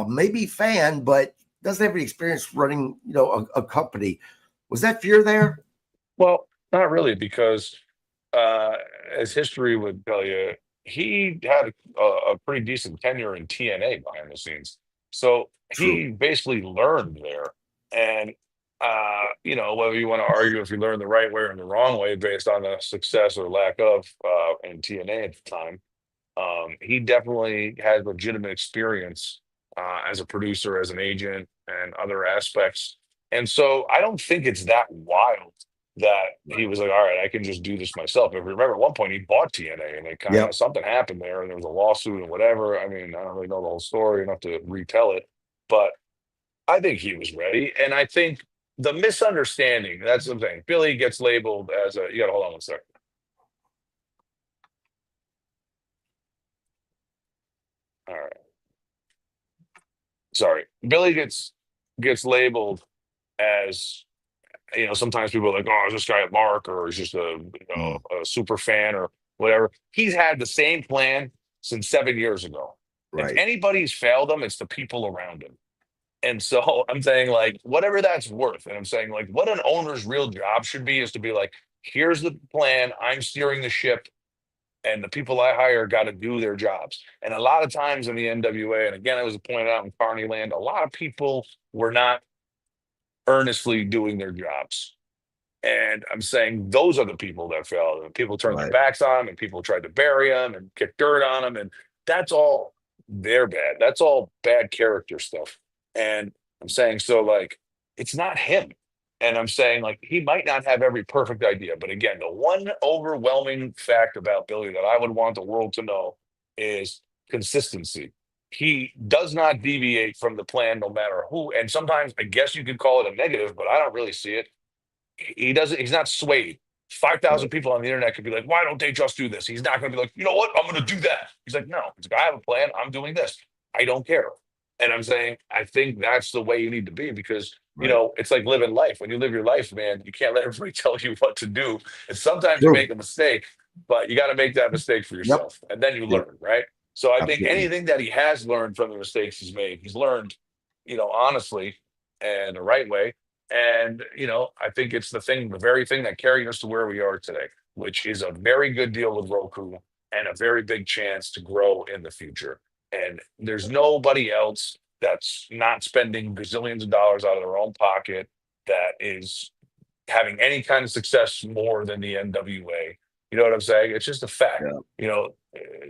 maybe fan, but doesn't have any experience running, a company? Was that fear there? Well, not really, because uh, as history would tell you, he had a pretty decent tenure in TNA behind the scenes. So True. he basically learned there. And Whether you want to argue if you learned the right way or the wrong way based on the success or lack of in TNA at the time. He definitely had legitimate experience as a producer, as an agent, and other aspects. And so I don't think it's that wild that he was like, all right, I can just do this myself. If you remember, at one point he bought TNA and it kind of Yep. something happened there and there was a lawsuit and whatever. I mean, I don't really know the whole story enough to retell it, but I think he was ready. And I think the misunderstanding, that's the thing. Billy gets labeled as you got to hold on one second. All right. Sorry. Billy gets labeled as, sometimes people are like, oh, is this guy a mark or is just Mm. a super fan or whatever. He's had the same plan since 7 years ago. If Right. anybody's failed him, it's the people around him. And so I'm saying, like, whatever that's worth. And I'm saying, like, what an owner's real job should be is to be like, here's the plan. I'm steering the ship, and the people I hire got to do their jobs. And a lot of times in the NWA, and again, it was pointed out in Carney Land, a lot of people were not earnestly doing their jobs. And I'm saying those are the people that failed. And people turned their Right. backs on them, and people tried to bury them and kick dirt on them. And that's all their bad. That's all bad character stuff. And I'm saying, so like, it's not him. And I'm saying, like, he might not have every perfect idea. But again, the one overwhelming fact about Billy that I would want the world to know is consistency. He does not deviate from the plan no matter who. And sometimes I guess you could call it a negative, but I don't really see it. He's not swayed. 5,000 Right. people on the internet could be like, why don't they just do this? He's not going to be like, you know what? I'm going to do that. He's like, no, he's like, I have a plan. I'm doing this. I don't care. And I'm saying, I think that's the way you need to be because, Right. it's like living life. When you live your life, man, you can't let everybody tell you what to do. And sometimes you True. make a mistake, but you got to make that mistake for Yep. yourself. And then you Yep. learn, right? So I think Absolutely. anything that he has learned from the mistakes he's made, he's learned, honestly and the right way. And, I think it's the very thing that carried us to where we are today, which is a very good deal with Roku and a very big chance to grow in the future. And there's nobody else that's not spending gazillions of dollars out of their own pocket that is having any kind of success more than the NWA. You know what I'm saying? It's just a fact. Yeah.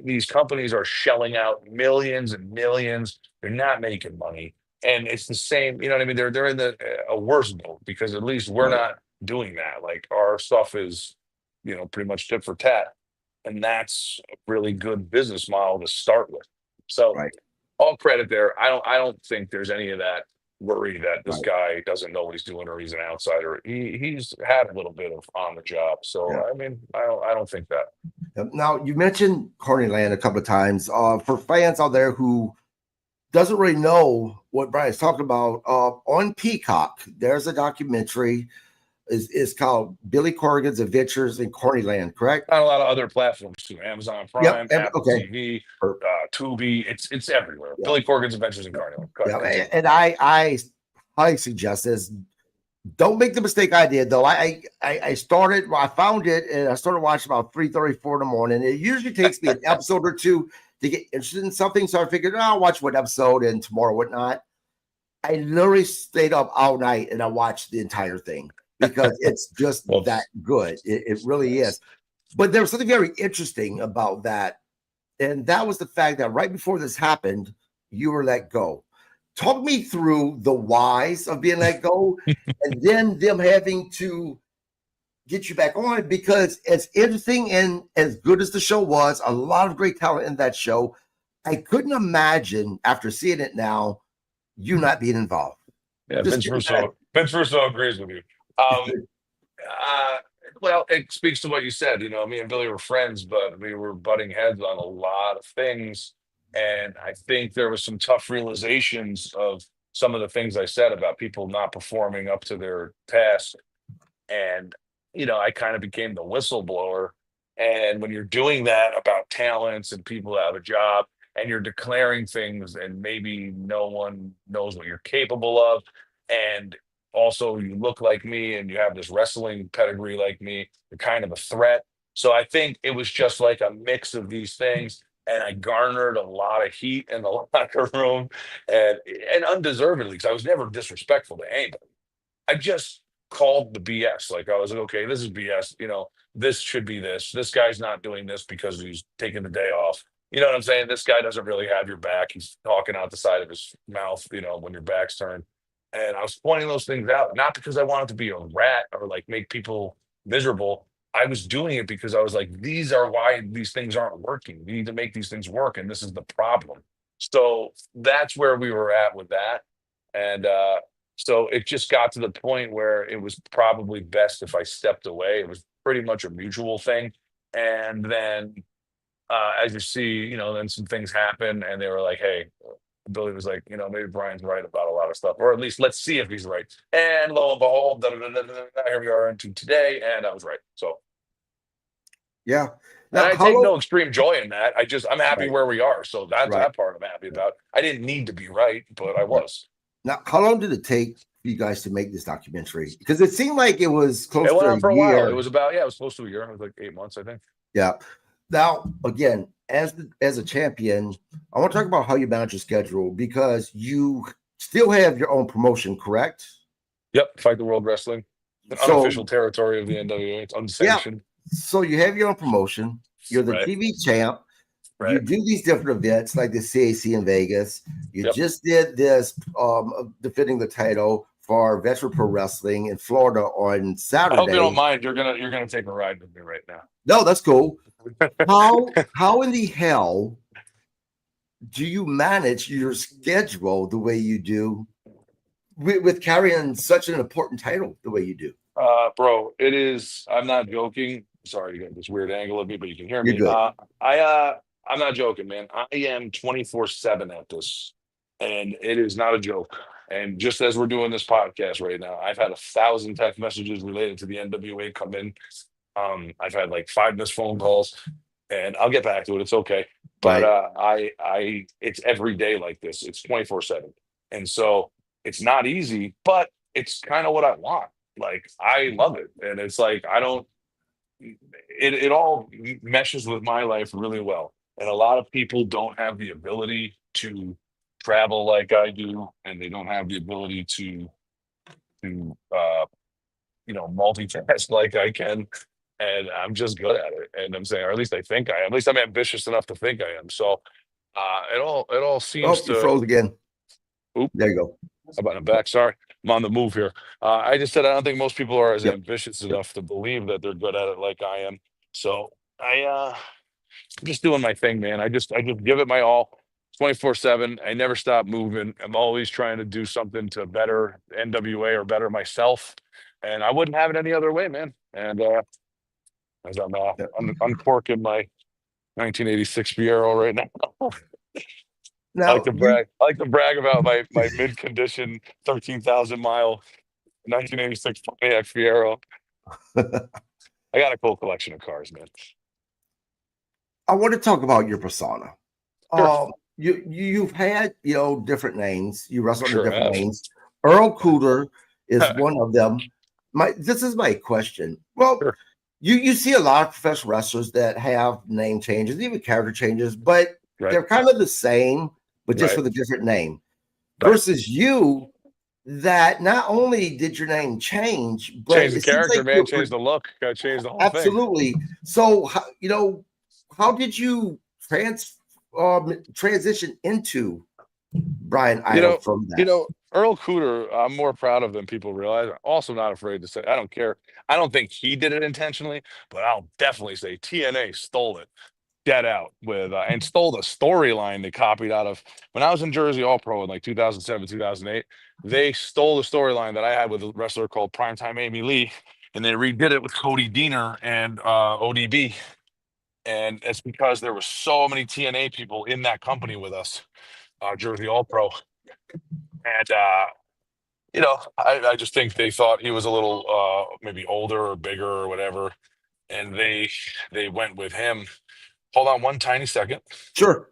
These companies are shelling out millions and millions. They're not making money, and it's the same. You know what I mean? They're in a worse boat because at least we're Right. not doing that. Like our stuff is, pretty much tit for tat, and that's a really good business model to start with. So Right. all credit there. I don't think there's any of that worry that this Right. guy doesn't know what he's doing or he's an outsider. He's had a little bit of on the job. So Yeah. I mean, I don't think that. Now you mentioned Carney Land a couple of times. For fans out there who doesn't really know what Brian's talking about, on Peacock, there's a documentary. Is called Billy Corrigan's Adventures in Carney Land, correct? On a lot of other platforms too. Amazon Yep. Prime, Apple Okay. TV, Tubi. It's everywhere. Yeah. Billy Corgan's Adventures in Carnival. Go Yeah. ahead, continue. And I highly suggest this. Don't make the mistake I did though. I started, I found it and I started watching about 3:34 in the morning. It usually takes me an episode or two to get interested in something. So I figured, I'll watch one episode and tomorrow whatnot. I literally stayed up all night and I watched the entire thing because it's just Well, that good. It really is. But there was something very interesting about that. And that was the fact that right before this happened, you were let go. Talk me through the whys of being let go and then them having to get you back on because as interesting and as good as the show was, a lot of great talent in that show. I couldn't imagine after seeing it now, you not being involved. yeah, Just Vince give me that. Russo. Vince Russo agrees with you. Um, uh, well, it speaks to what you said. Me and Billy were friends, but we were butting heads on a lot of things, and I think there was some tough realizations of some of the things I said about people not performing up to their task. And I kind of became the whistleblower. And when you're doing that about talents and people that have a job, and you're declaring things, and maybe no one knows what you're capable of, and also you look like me, and you have this wrestling pedigree like me, you're kind of a threat. So I think it was just like a mix of these things. And I garnered a lot of heat in the locker room, and undeservedly, because I was never disrespectful to anybody. I just called the BS. Like I was like, okay, this is BS. This should be this. This guy's not doing this because he's taking the day off. You know what I'm saying? This guy doesn't really have your back. He's talking out the side of his mouth, when your back's turned. And I was pointing those things out, not because I wanted to be a rat or like make people miserable. I was doing it because I was like, these are why these things aren't working. We need to make these things work, and this is the problem. So that's where we were at with that. And so it just got to the point where it was probably best if I stepped away. It was pretty much a mutual thing. And then, as you see, then some things happen, and they were like, "Hey," Billy was like, "Maybe Brian's right about a lot of stuff, or at least let's see if he's right." And lo and behold, here we are into today, and I was right. So, Yeah. and Now, I how take no long? extreme joy in that. I'm happy Right. where we are. So that's Right. that part I'm happy about. I didn't need to be right, but I Right. was. Now, how long did it take for you guys to make this documentary? Because it seemed like it was It close went to on a for a while. It year. was about, yeah, it was close to a year. It was like 8 months, I think. Yeah. Now, again, as a champion, I want to talk about how you manage your schedule because you still have your own promotion, correct? Yep, Fight the World Wrestling, an So, unofficial territory of the NWA. It's yeah. unsanctioned. So you have your own promotion. You're the Right, TV champ. You right. do these different events like the CAC in Vegas. You Yep. just did this defending the title for Veteran Pro Wrestling in Florida on I hope you don't Saturday. mind. You're gonna take a ride with me right now. No, that's cool. How in the hell do you manage your schedule the way you do with carrying such an important title the way you do? Bro, it is. I'm not joking. Sorry, you got this weird angle of me, but you can hear You're me. good. I'm not joking, man. I am 24/7 at this, and it is not a joke. And just as we're doing this podcast right now, I've had 1,000 text messages related to the NWA come in. I've had like 5 missed phone calls, and I'll get back to it. It's okay. But Right. it's every day like this. It's 24/7, and so it's not easy, but it's kind of what I want. Like I love it, and it's like I don't. It all meshes with my life really well, and a lot of people don't have the ability to travel like I do, and they don't have the ability to multitask like I can, and I'm just good at it. And I'm saying, or at least I think I am. At least I'm ambitious enough to think I am. So it all seems Oh, you to. froze again. Oop, There you go. how about in the back? Sorry, I'm on the move here. I just said I don't think most people are as Yep. ambitious Yep. enough to believe that they're good at it like I am. So I'm just doing my thing, man. I just give it my all. 24/7. I never stop moving. I'm always trying to do something to better NWA or better myself. And I wouldn't have it any other way, man. And as I'm Yep. uncorking my 1986 Fiero right now. I like Now to you brag. I like to brag about my mid condition 13,000 mile 1986 Pontiac Fiero. I got a cool collection of cars, man. I want to talk about your persona. Sure, You've had different names. You wrestle under sure different have. names. Earl Cooter is one of them. This is my question. Well, Sure, you see a lot of professional wrestlers that have name changes, even character changes, but right, they're kind of the same, but just right, with a different name. right. Versus you, that not only did your name change, but Change the it seems character, like man. Change the look. Got to change the whole thing. absolutely. So, how did you transition into Brian You Idol know, from that? Earl Cooter, I'm more proud of than people realize. I'm also not afraid to say. I don't care. I don't think he did it intentionally, but I'll definitely say TNA stole it dead out with and stole the storyline they copied out of when I was in Jersey All Pro in like 2007, 2008. They stole the storyline that I had with a wrestler called Primetime Amy Lee, and they redid it with Cody Deaner and ODB. And it's because there were so many TNA people in that company with us, Jersey All Pro, and I just think they thought he was a little maybe older or bigger or whatever, and they went with him. Hold on one tiny second. Sure.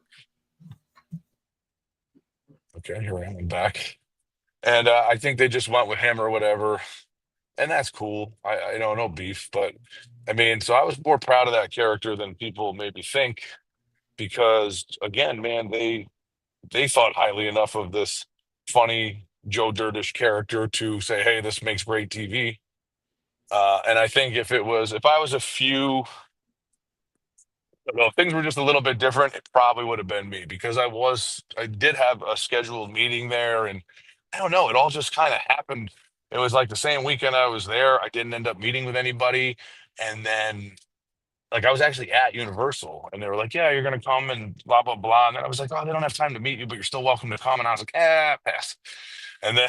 Okay, here I am. I'm back. And I think they just went with him or whatever, and that's cool. I know no beef, but I mean, so I was more proud of that character than people maybe think because again, man, they thought highly enough of this funny. Joe Dirtish character to say, hey, this makes great TV. And I think if I was a few, well, if things were just a little bit different, it probably would have been me because I did have a scheduled meeting there, and I don't know, it all just kind of happened. It was like the same weekend I was there, I didn't end up meeting with anybody, and then like I was actually at Universal, and they were like, "Yeah, you're gonna come and blah blah blah," and then I was like, "Oh, they don't have time to meet you, but you're still welcome to come," and I was like, pass. And then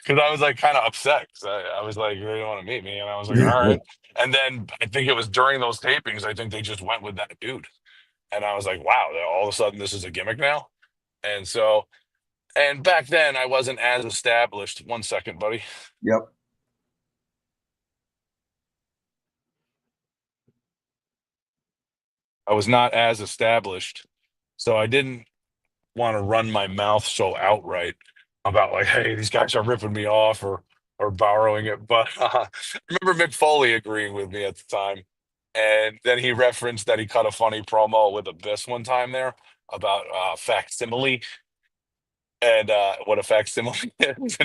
because I was like kind of upset 'cause I was like, "They don't want to meet me," and I was like, "All right." And then I think it was during those tapings, I think they just went with that dude. And I was like, wow, all of a sudden this is a gimmick now. And so, and back then I wasn't as established. One second, buddy. Yep. I was not as established. So I didn't want to run my mouth so outright about like, hey, these guys are ripping me off or borrowing it. But I remember Mick Foley agreeing with me at the time. And then he referenced that he cut a funny promo with Abyss one time there about facsimile and what a facsimile is.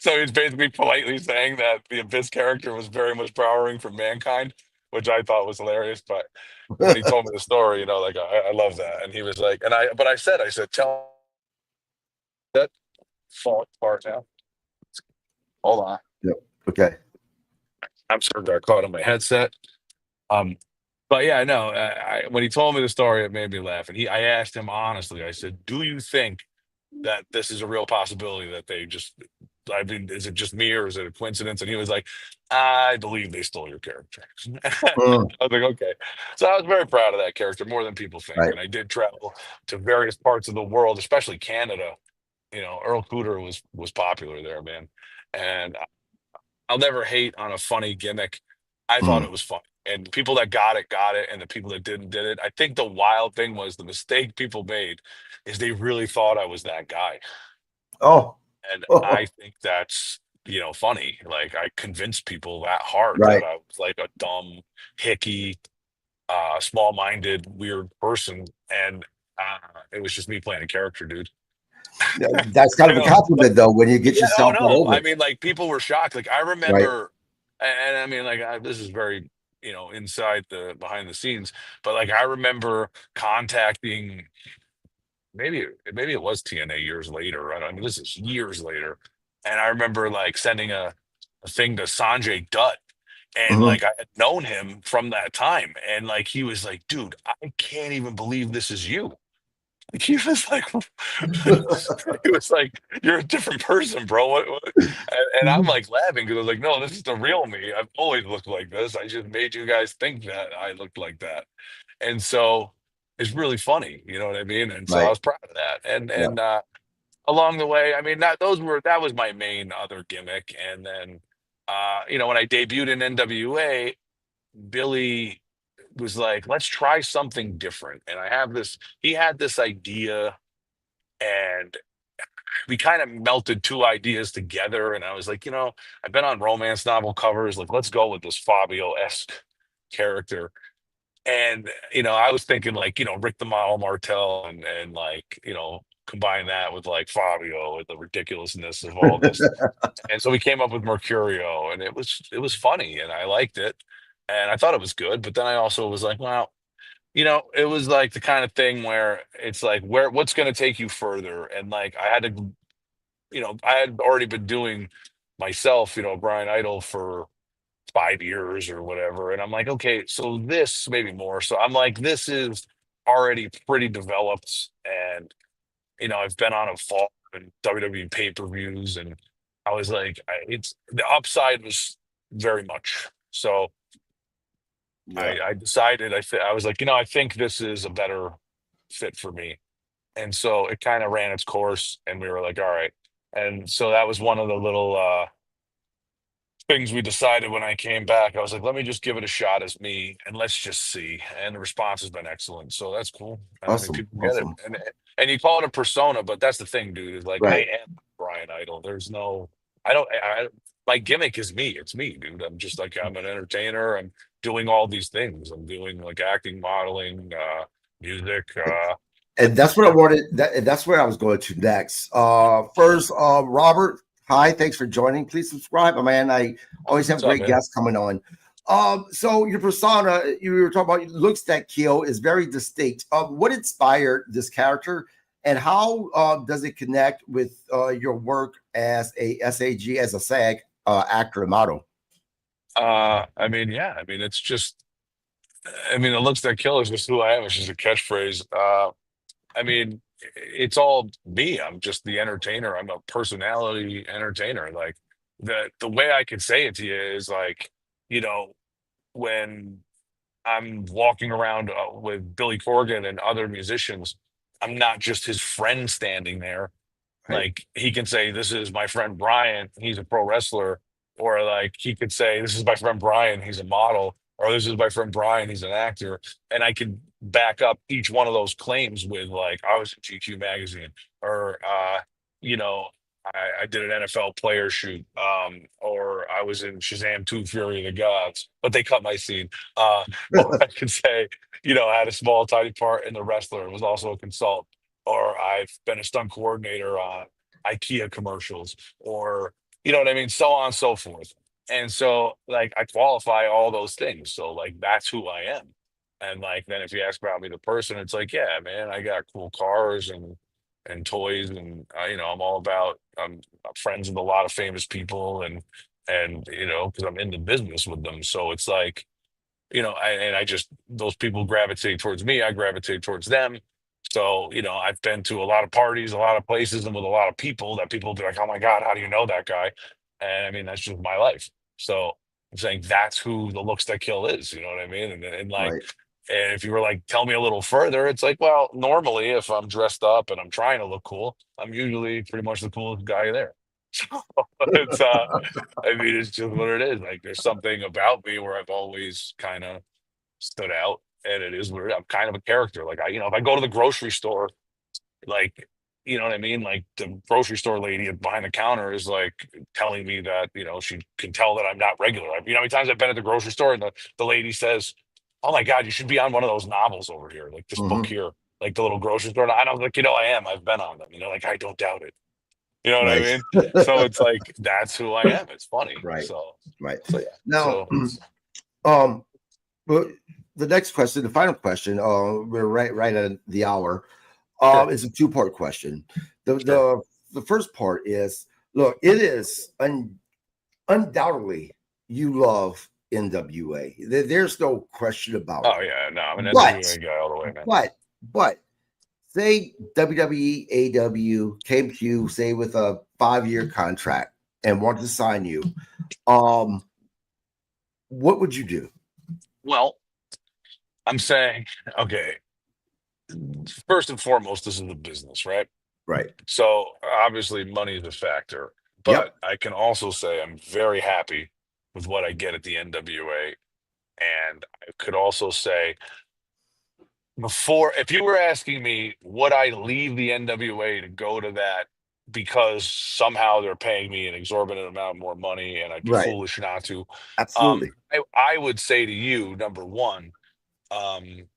So he's basically politely saying that the Abyss character was very much borrowing from Mankind, which I thought was hilarious. But when he told me the story, like I love that. And he was like, but I said, tell that fall apart now. Hold on. Yep. Okay. I'm sorry, got caught on my headset. Um, but yeah, no. When he told me the story, it made me laugh. And I asked him honestly. I said, "Do you think that this is a real possibility that they just? I mean, is it just me or is it a coincidence?" And he was like, "I believe they stole your character." I Mm, was like, "Okay." So I was very proud of that character more than people think. right. And I did travel to various parts of the world, especially Canada. Earl Cooter was popular there, man. And I'll never hate on a funny gimmick. I thought Mm. it was fun. And the people that got it, and the people that didn't did it. I think the wild thing was the mistake people made is they really thought I was that guy. Oh. And I think that's, funny. Like I convinced people that hard that Right. I was like a dumb, hicky, small-minded, weird person. And it was just me playing a character, dude. That's kind I of a know. compliment, though, when you get Yeah, oh yourself put no. over I it. mean, like people were shocked. Like I Right. remember, and I mean, like this is very, inside the behind the scenes. But like I remember contacting maybe it was TNA years later. I mean, this is years later, and I remember like sending a thing to Sanjay Dutt. And Mhm. like I had known him from that time, and like he was like, "Dude, I can't even believe this is you." Like, he was like, he was like, "You're a different person, bro." What? And I'm like laughing because I was like, "No, this is the real me. I've always looked like this. I just made you guys think that I looked like that." And so it's really funny, you know what I mean? And so I Right. was proud of that. And Yeah. along the way, I mean, that was my main other gimmick. And then, when I debuted in NWA, Billy was like, let's try something different. And he had this idea, and we kind of melted two ideas together. And I was like, I've been on romance novel covers. Like, let's go with this Fabio-esque character. And, I was thinking like, Rick the Model Martel and like, combine that with like Fabio with the ridiculousness of all this. And so we came up with Mercurio, and it was funny, and I liked it, and I thought it was good. But then I also was like, well, it was like the kind of thing where it's like, what's going to take you further? And like I had to, I had already been doing myself, Brian Idol for 5 years or whatever, and I'm like, okay, so this maybe more. So I'm like, this is already pretty developed, and I've been on a fall in WWE pay-per-views, and I was like, it's the upside was very much. So Yeah. I decided I was like, I think this is a better fit for me, and so it kind of ran its course, and we were like, all right, and so that was one of the little things we decided when I came back. I was like, let me just give it a shot as me, and let's just see. And the response has been excellent, so that's cool. And I mean, Awesome. people get it, Awesome. and you call it a persona, but that's the thing, dude. Is like I Right. am Brian Idol. There's no, I don't, my gimmick is me. It's me, dude. I'm just like I'm an entertainer. I'm doing all these things. I'm doing like acting, modeling, music. And that's what I wanted. That's where I was going to next. First, Robert, hi, thanks for joining. Please subscribe, my man. I always have What's up, great man? guests coming on. So your persona, you were talking about looks that kill is very distinct. What inspired this character, and how does it connect with your work as a SAG, as a SAG actor and model? I mean, yeah, I mean, it's just, I mean, it looks that kill is just who I am. It's just a catchphrase. I mean, it's all me. I'm just the entertainer. I'm a personality entertainer. Like the way I could say it to you is like, you know, when I'm walking around with Billy Corgan and other musicians, I'm not just his friend standing there. Right, Like he can say, "This is my friend Bryan. He's a pro wrestler," or like he could say, "This is my friend Bryan. He's a model," or "This is my friend Bryan. He's an actor." And I can back up each one of those claims with like, "I was in GQ magazine," or you know, I did an NFL player shoot," or "I was in Shazam 2: Fury of the Gods," but they cut my scene. Or I could say, I had a small, tiny part in The Wrestler. It was also a consultant, or I've been a stunt coordinator on IKEA commercials, or you know what I mean, so on and so forth. And so, like, I qualify all those things. So, like, that's who I am. And like, then if you ask about me, the person, it's like, yeah, man, I got cool cars and toys, and I'm all about. I'm friends with a lot of famous people, and because I'm in the business with them. So it's like, and I just, those people gravitate towards me, I gravitate towards them. So, I've been to a lot of parties, a lot of places, and with a lot of people that people be like, "Oh my God, how do you know that guy?" And I mean, that's just my life. So I'm saying that's who the looks that kill is, you know what I mean? And like, right, and if you were like, tell me a little further, it's like, well, normally if I'm dressed up and I'm trying to look cool, I'm usually pretty much the coolest guy there. So it's I mean, it's just what it is. Like, there's something about me where I've always kind of stood out, and it is what it is. I'm kind of a character. Like, if I go to the grocery store, like, you know what I mean? Like, the grocery store lady behind the counter is like telling me that, she can tell that I'm not regular. How many times I've been at the grocery store and the lady says, "Oh my God, you should be on one of those novels over here, like this book hmm here, like the little grocery store." And I was like, I am. I've been on them, like, I don't doubt it. You know what I nice, mean? So it's like, that's who I am. It's funny. right, So right. yeah. Now, So it's um, well, the next question, the final question, we're right at the hour. sure, It's a two-part question. The sure. the the first part is, look, it is undoubtedly you love NWA. There's no question about it. Oh yeah, no, I'm an But NWA guy all the way, man. but say WWE AW came to you, say with a 5-year contract and wanted to sign you. Um, what would you do? Well, I'm saying, okay, first and foremost, this is a business, right? Right. So obviously money is a factor, but Yep. I can also say I'm very happy with what I get at the NWA. And I could also say, before, if you were asking me, would I leave the NWA to go to that because somehow they're paying me an exorbitant amount more money and I'd be Right. foolish not to, Absolutely. I would say to you, number one, um,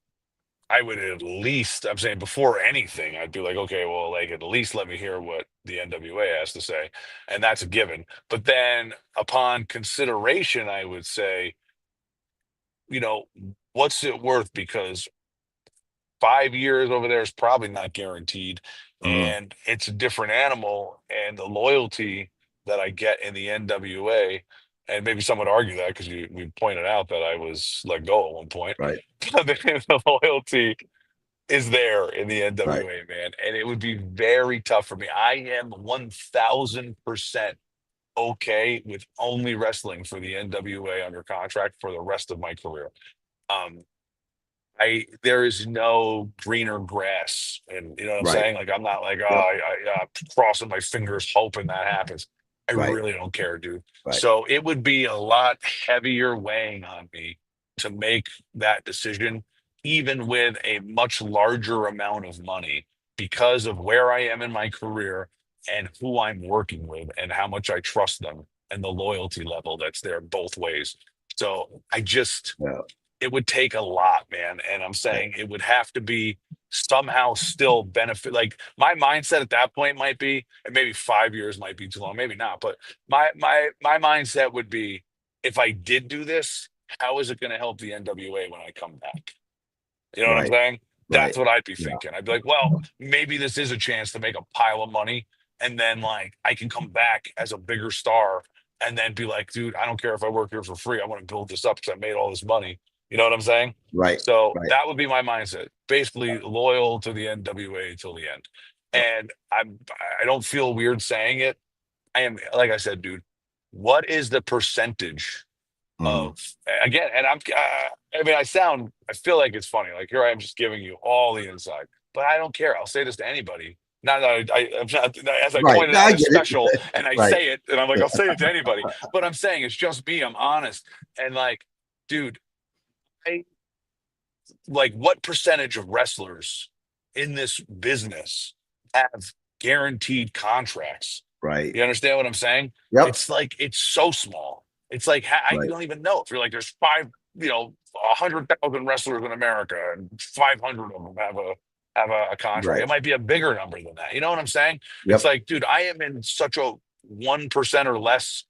I would at least, I'm saying before anything, I'd be like, okay, well, like, at least let me hear what the NWA has to say. And that's a given. But then upon consideration, I would say, you know, what's it worth? Because 5 years over there is probably not guaranteed. Mhm. And it's a different animal. And the loyalty that I get in the NWA, and maybe some would argue that because we pointed out that I was let go at one point. Right. But the loyalty is there in the Right. NWA, man. And it would be very tough for me. I am 1000% okay with only wrestling for the NWA under contract for the rest of my career. Um, there is no greener grass, and you know what I'm Right. saying. Like, I'm not like, oh, Yep. crossing my fingers hoping that happens. I Right. really don't care, dude. Right. So it would be a lot heavier weighing on me to make that decision, even with a much larger amount of money, because of where I am in my career and who I'm working with and how much I trust them and the loyalty level that's there both ways. So I just Yeah. it would take a lot, man. And I'm Right. saying it would have to be somehow still benefit. Like my mindset at that point might be, and maybe 5 years might be too long, maybe not, but my mindset would be, if I did do this, how is it going to help the NWA when I come back? You know what I'm Right. saying? Right. That's what I'd be Yeah. thinking. I'd be like, well, maybe this is a chance to make a pile of money, and then like I can come back as a bigger star, and then be like, dude, I don't care if I work here for free. I want to build this up because I made all this money. You know what I'm saying? Right. So Right. that would be my mindset. Basically, loyal to the NWA till the end. Yep. And I don't feel weird saying it. I am, like I said, dude. What is the percentage Mhm. of, again? And I mean, I feel like it's funny. Like here I am just giving you all the inside, but I don't care. I'll say this to anybody. Not that I'm not, as I Right. pointed No, out I a get it. special, and I Right. say it, and I'm like, I'll say it to anybody. But I'm saying it's just me. I'm honest, and like, dude, I like, what percentage of wrestlers in this business have guaranteed contracts? Right. You understand what I'm saying? Yep. It's like it's so small. It's like I Right. don't even know if you're like there's 100,000 wrestlers in America, and 500 of them have a contract. Right. It might be a bigger number than that. You know what I'm saying? It's Yep. like, dude, I am in such a 1% or less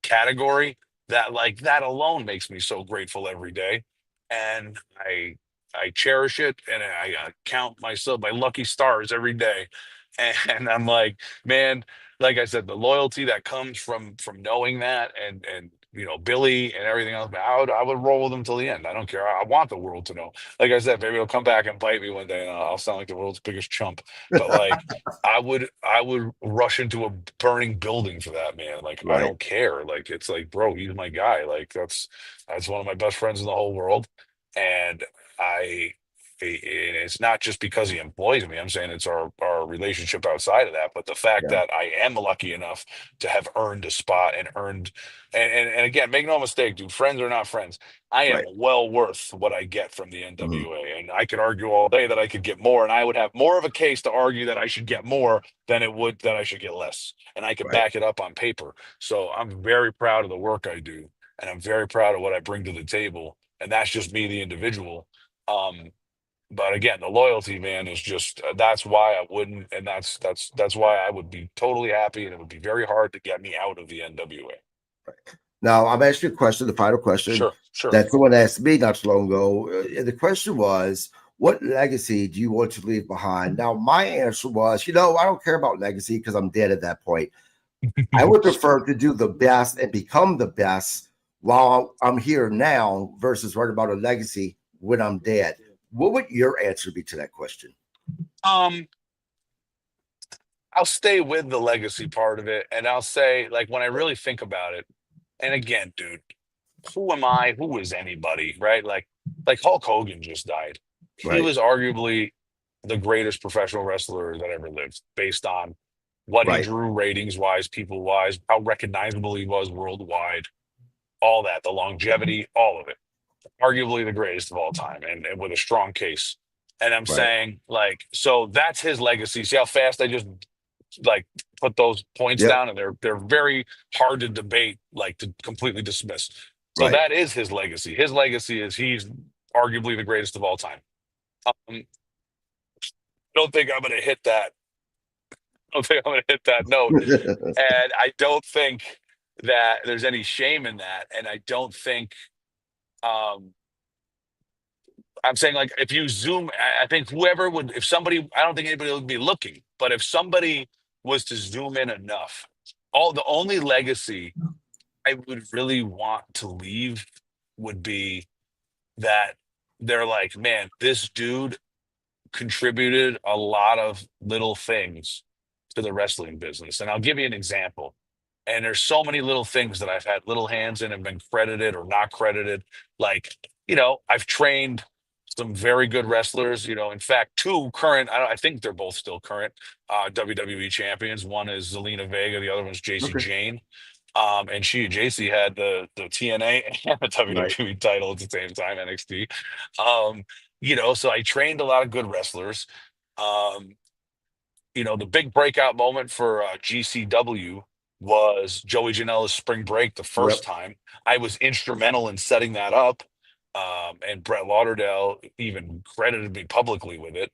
category that, like, that alone makes me so grateful every day, and I cherish it, and I count myself my lucky stars every day, and I'm like, man, like I said, the loyalty that comes from knowing that, and Billy and everything else, I would roll with them till the end. I don't care. I want the world to know. Like I said, maybe it'll come back and bite me one day, and I'll sound like the world's biggest chump. But like, I would rush into a burning building for that man. Like, I Right. don't care. Like, it's like, bro, he's my guy. Like, that's one of my best friends in the whole world. And I and it's not just because he employs me. I'm saying it's our relationship outside of that. But the fact Yeah. that I am lucky enough to have earned a spot and earned, and again, make no mistake, dude, friends are not friends. I am Right. well worth what I get from the Mhm. NWA. And I could argue all day that I could get more, and I would have more of a case to argue that I should get more than it would that I should get less. And I could Right. back it up on paper. So I'm very proud of the work I do, and I'm very proud of what I bring to the table. And that's just me, the individual. Um, but again, the loyalty, man, is just that's why I wouldn't, and that's why I would be totally happy, and it would be very hard to get me out of the NWA. Now, I'm asking you a question, the final question Sure, sure. that someone asked me not too long ago. And the question was, what legacy do you want to leave behind? Now, my answer was, I don't care about legacy because I'm dead at that point. I would prefer to do the best and become the best while I'm here now versus worrying about a legacy when I'm dead. What would your answer be to that question? um, I'll stay with the legacy part of it, and I'll say, like, when I really think about it, and again, dude, who am I? Who is anybody, right? Like Hulk Hogan just died. He Right. was arguably the greatest professional wrestler that ever lived, based on what he Right. drew ratings wise, people wise, how recognizable he was worldwide, all that, the longevity, all of it. Arguably the greatest of all time, and with a strong case. And I'm Right. saying, like, so that's his legacy. See how fast I just like put those points Yep. down, and they're very hard to debate, like to completely dismiss. So Right. that is his legacy. His legacy is he's arguably the greatest of all time. I don't think I'm going to hit that. I don't think I'm going to hit that note, and I don't think that there's any shame in that, and I don't think. Um, I'm saying, like, if you zoom, I think whoever would, if somebody, I don't think anybody would be looking, but if somebody was to zoom in enough, the only legacy I would really want to leave would be that they're like, man, this dude contributed a lot of little things to the wrestling business. And I'll give you an example. And there's so many little things that I've had little hands in and been credited or not credited. Like, I've trained some very good wrestlers. In fact, two current, I think they're both still current WWE champions. One is Zelina Vega, the other one's JC Okay. Jane. And JC had the TNA and the Right. WWE title at the same time, NXT. So I trained a lot of good wrestlers. Um, the big breakout moment for GCW was Joey Janela's spring break the first Yep. time. I was instrumental in setting that up. And Brett Lauderdale even credited me publicly with it.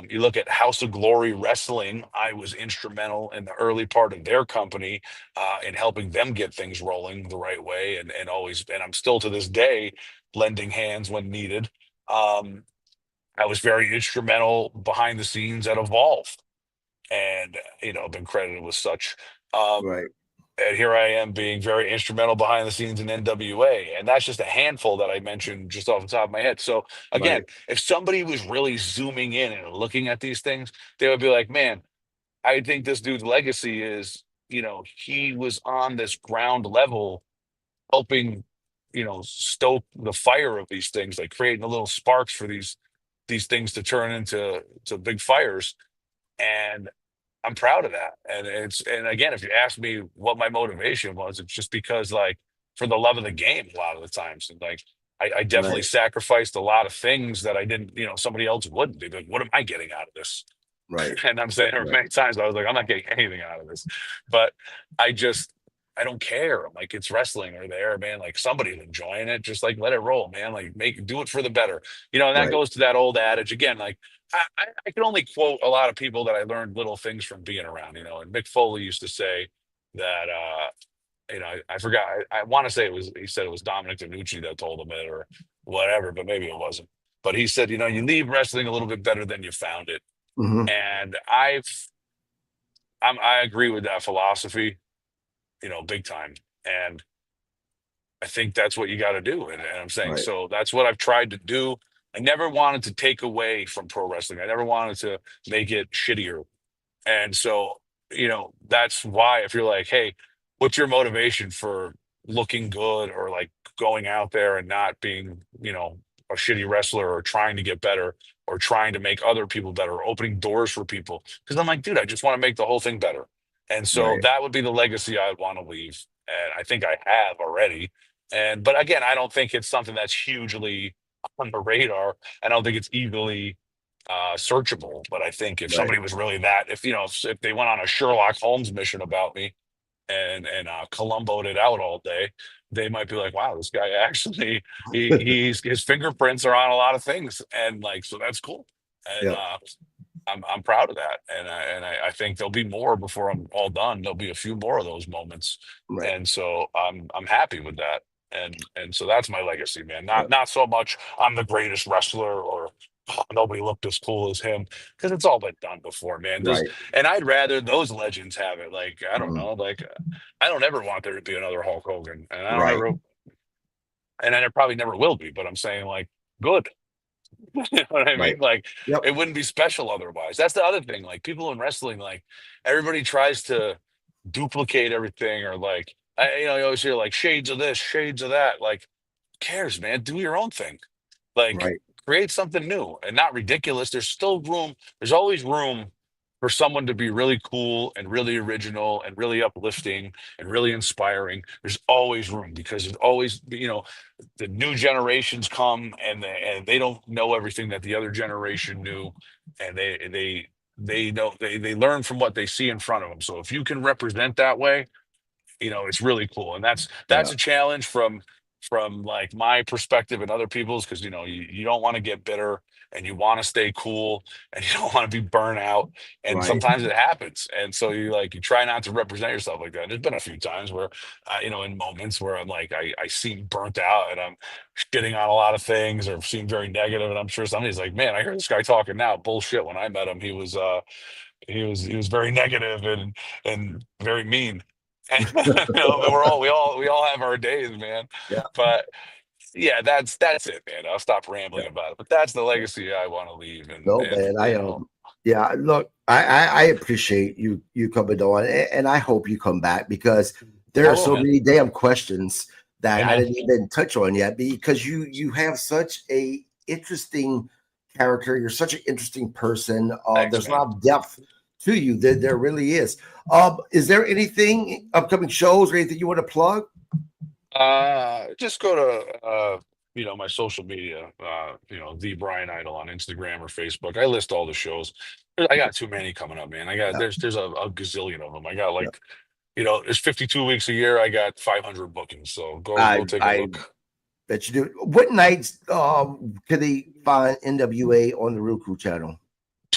You look at House of Glory Wrestling. I was instrumental in the early part of their company in helping them get things rolling the right way, and always, and I'm still to this day lending hands when needed. Um, I was very instrumental behind the scenes at Evolve, and been credited with such. Um, Right. and here I am being very instrumental behind the scenes in NWA. And that's just a handful that I mentioned just off the top of my head. So again, Right. if somebody was really zooming in and looking at these things, they would be like, man, I think this dude's legacy is, he was on this ground level helping, stoke the fire of these things, like creating the little sparks for these things to turn into big fires. And I'm proud of that. And again, if you ask me what my motivation was, it's just because, like, for the love of the game a lot of the times. And like I definitely Right. sacrificed a lot of things that I didn't, somebody else wouldn't. They'd be like, what am I getting out of this? Right. And I'm saying there Right. many times I was like, I'm not getting anything out of this. But I just I don't care. I'm like, it's wrestling or there, man. Like, somebody's enjoying it. Just like let it roll, man. Like, do it for the better. And that Right. goes to that old adage again. Like, I can only quote a lot of people that I learned little things from being around. And Mick Foley used to say that I forgot. I want to say he said it was Dominic DeNucci that told him it or whatever, but maybe it wasn't. But he said, you leave wrestling a little bit better than you found it. Hmm. And I agree with that philosophy, big time. And I think that's what you got to do. And I'm saying, Right. so that's what I've tried to do. I never wanted to take away from pro wrestling. I never wanted to make it shittier. And so, that's why if you're like, hey, what's your motivation for looking good or like going out there and not being, a shitty wrestler or trying to get better or trying to make other people better or opening doors for people? Because I'm like, dude, I just want to make the whole thing better. And so Right. that would be the legacy I'd want to leave. And I think I have already. But again, I don't think it's something that's hugely on the radar. I don't think it's easily searchable. But I think if Right. somebody was really that, if they went on a Sherlock Holmes mission about me and Columboed it out all day, they might be like, wow, this guy actually his fingerprints are on a lot of things, and like, so that's cool. And Yeah. I'm proud of that, and I think there'll be more before I'm all done. There'll be a few more of those moments, Right. and so I'm happy with that, and so that's my legacy, man. Yeah. Not so much I'm the greatest wrestler or nobody looked as cool as him, because it's all been done before, man. Right. And I'd rather those legends have it. Like, I don't Mhm. know, like I don't ever want there to be another Hulk Hogan, and I don't Right. ever, and I probably never will be. But I'm saying, like, good. You know what I Right. mean? Like, Yep. it wouldn't be special otherwise. That's the other thing. Like, people in wrestling, like, everybody tries to duplicate everything, or like, you always hear like shades of this, shades of that. Like, who cares, man? Do your own thing. Like, Right. create something new and not ridiculous. There's still room. There's always room for someone to be really cool and really original and really uplifting and really inspiring. There's always room, because there's always, the new generations come, and they don't know everything that the other generation knew, and they know, they learn from what they see in front of them. So if you can represent that way, it's really cool. And that's Yeah. a challenge from like my perspective and other people's, because you don't want to get bitter, and you want to stay cool, and you don't want to be burnt out, and Right. sometimes it happens, and so you try not to represent yourself like that. There's been a few times where in moments where I'm like, I seem burnt out, and I'm shitting on a lot of things or seem very negative, and I'm sure somebody's like, man, I hear this guy talking now. Bullshit. When I met him, he was very negative and very mean. And, we all have our days, man. Yeah. But yeah, that's it, man. I'll stop Yeah. rambling about it. But that's the Yeah. legacy I want to leave, and No, and man. you know, Yeah. Look, I appreciate you coming on, and I hope you come back because there I are will, so man. many damn questions that Hey, I man. didn't even touch on yet because you have such a interesting character. You're such an interesting person. Thanks, There's a man. lot of depth to you. There really is. Is there anything upcoming shows or anything you want to plug? Just go to my social media, the Bryan Idol on Instagram or Facebook. I list all the shows. I got too many coming up, man. I got Yeah. there's a gazillion of them. I got Yeah. like, there's 52 weeks a year. I got 500 bookings. So go take a I look. bet you do. What nights can they find NWA on the Roku channel?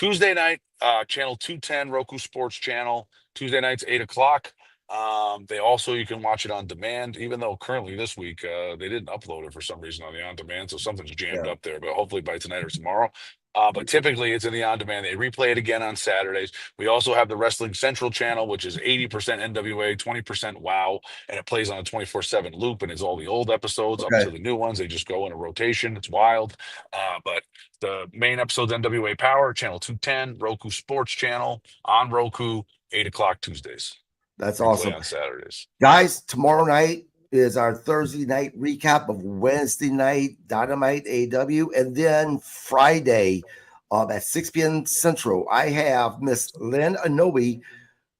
Tuesday night, channel 210, Roku Sports Channel. Tuesday nights, 8 o'clock. You can watch it on demand, even though currently this week they didn't upload it for some reason on the on demand. So something's jammed up there, but hopefully by tonight or tomorrow. But typically it's in the on demand. They replay it again on Saturdays. We also have the Wrestling Central channel, which is 80% NWA, 20% WOW, and it plays on a 24/7 loop, and it's all the old episodes up to the new ones. They just go in a rotation. It's wild. But the main episode's NWA Power, channel 210, Roku Sports Channel on Roku, 8 o'clock Tuesdays. That's Replay awesome. on Saturdays. Guys, tomorrow night is our Thursday night recap of Wednesday night Dynamite AW. And then Friday at 6 p.m. Central, I have Miss Lynn Anobi.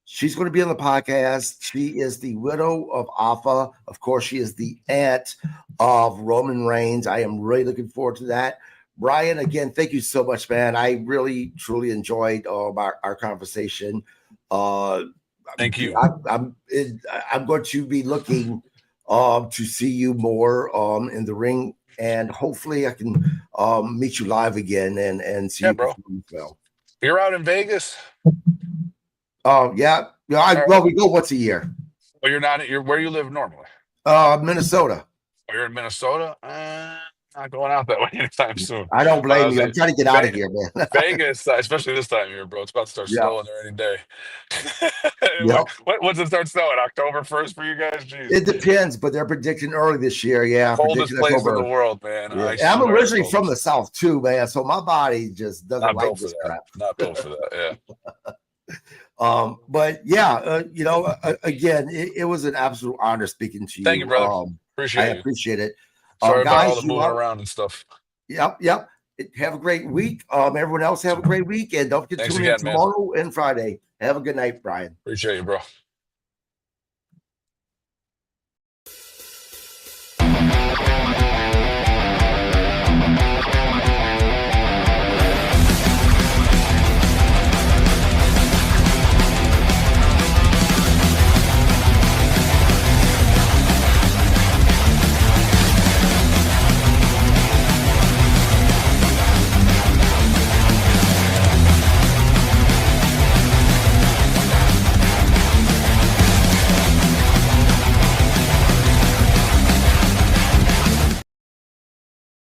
She's going to be on the podcast. She is the widow of Alpha. Of course, she is the aunt of Roman Reigns. I am really looking forward to that. Bryan, again, thank you so much, man. I really, truly enjoyed our conversation. Thank you. I'm going to be looking to see you more in the ring, and hopefully I can meet you live again and see you bro. perform as well. You're out in Vegas? Yeah. Well, we go once a year. Well, you're not. Where do you live normally? Minnesota. Oh, you're in Minnesota? Not going out that way anytime soon. I don't blame you. I'm trying to get out of here, man. Vegas, especially this time of year, bro. It's about to start snowing there any day. When's it start snowing? October 1st for you guys? Jeez. It depends, but they're predicting early this year. Yeah. Coldest place in the world, man. Yeah. I'm originally from the South too, man. So my body just doesn't like this crap. Not built for that, yeah. But yeah, again, it was an absolute honor speaking to you. Thank you, brother. Appreciate it. Sorry guys, about all the moving around and stuff. Yep. Have a great week. Everyone else have a great week, and don't forget to tune in tomorrow and Friday. Have a good night, Bryan. Appreciate you, bro.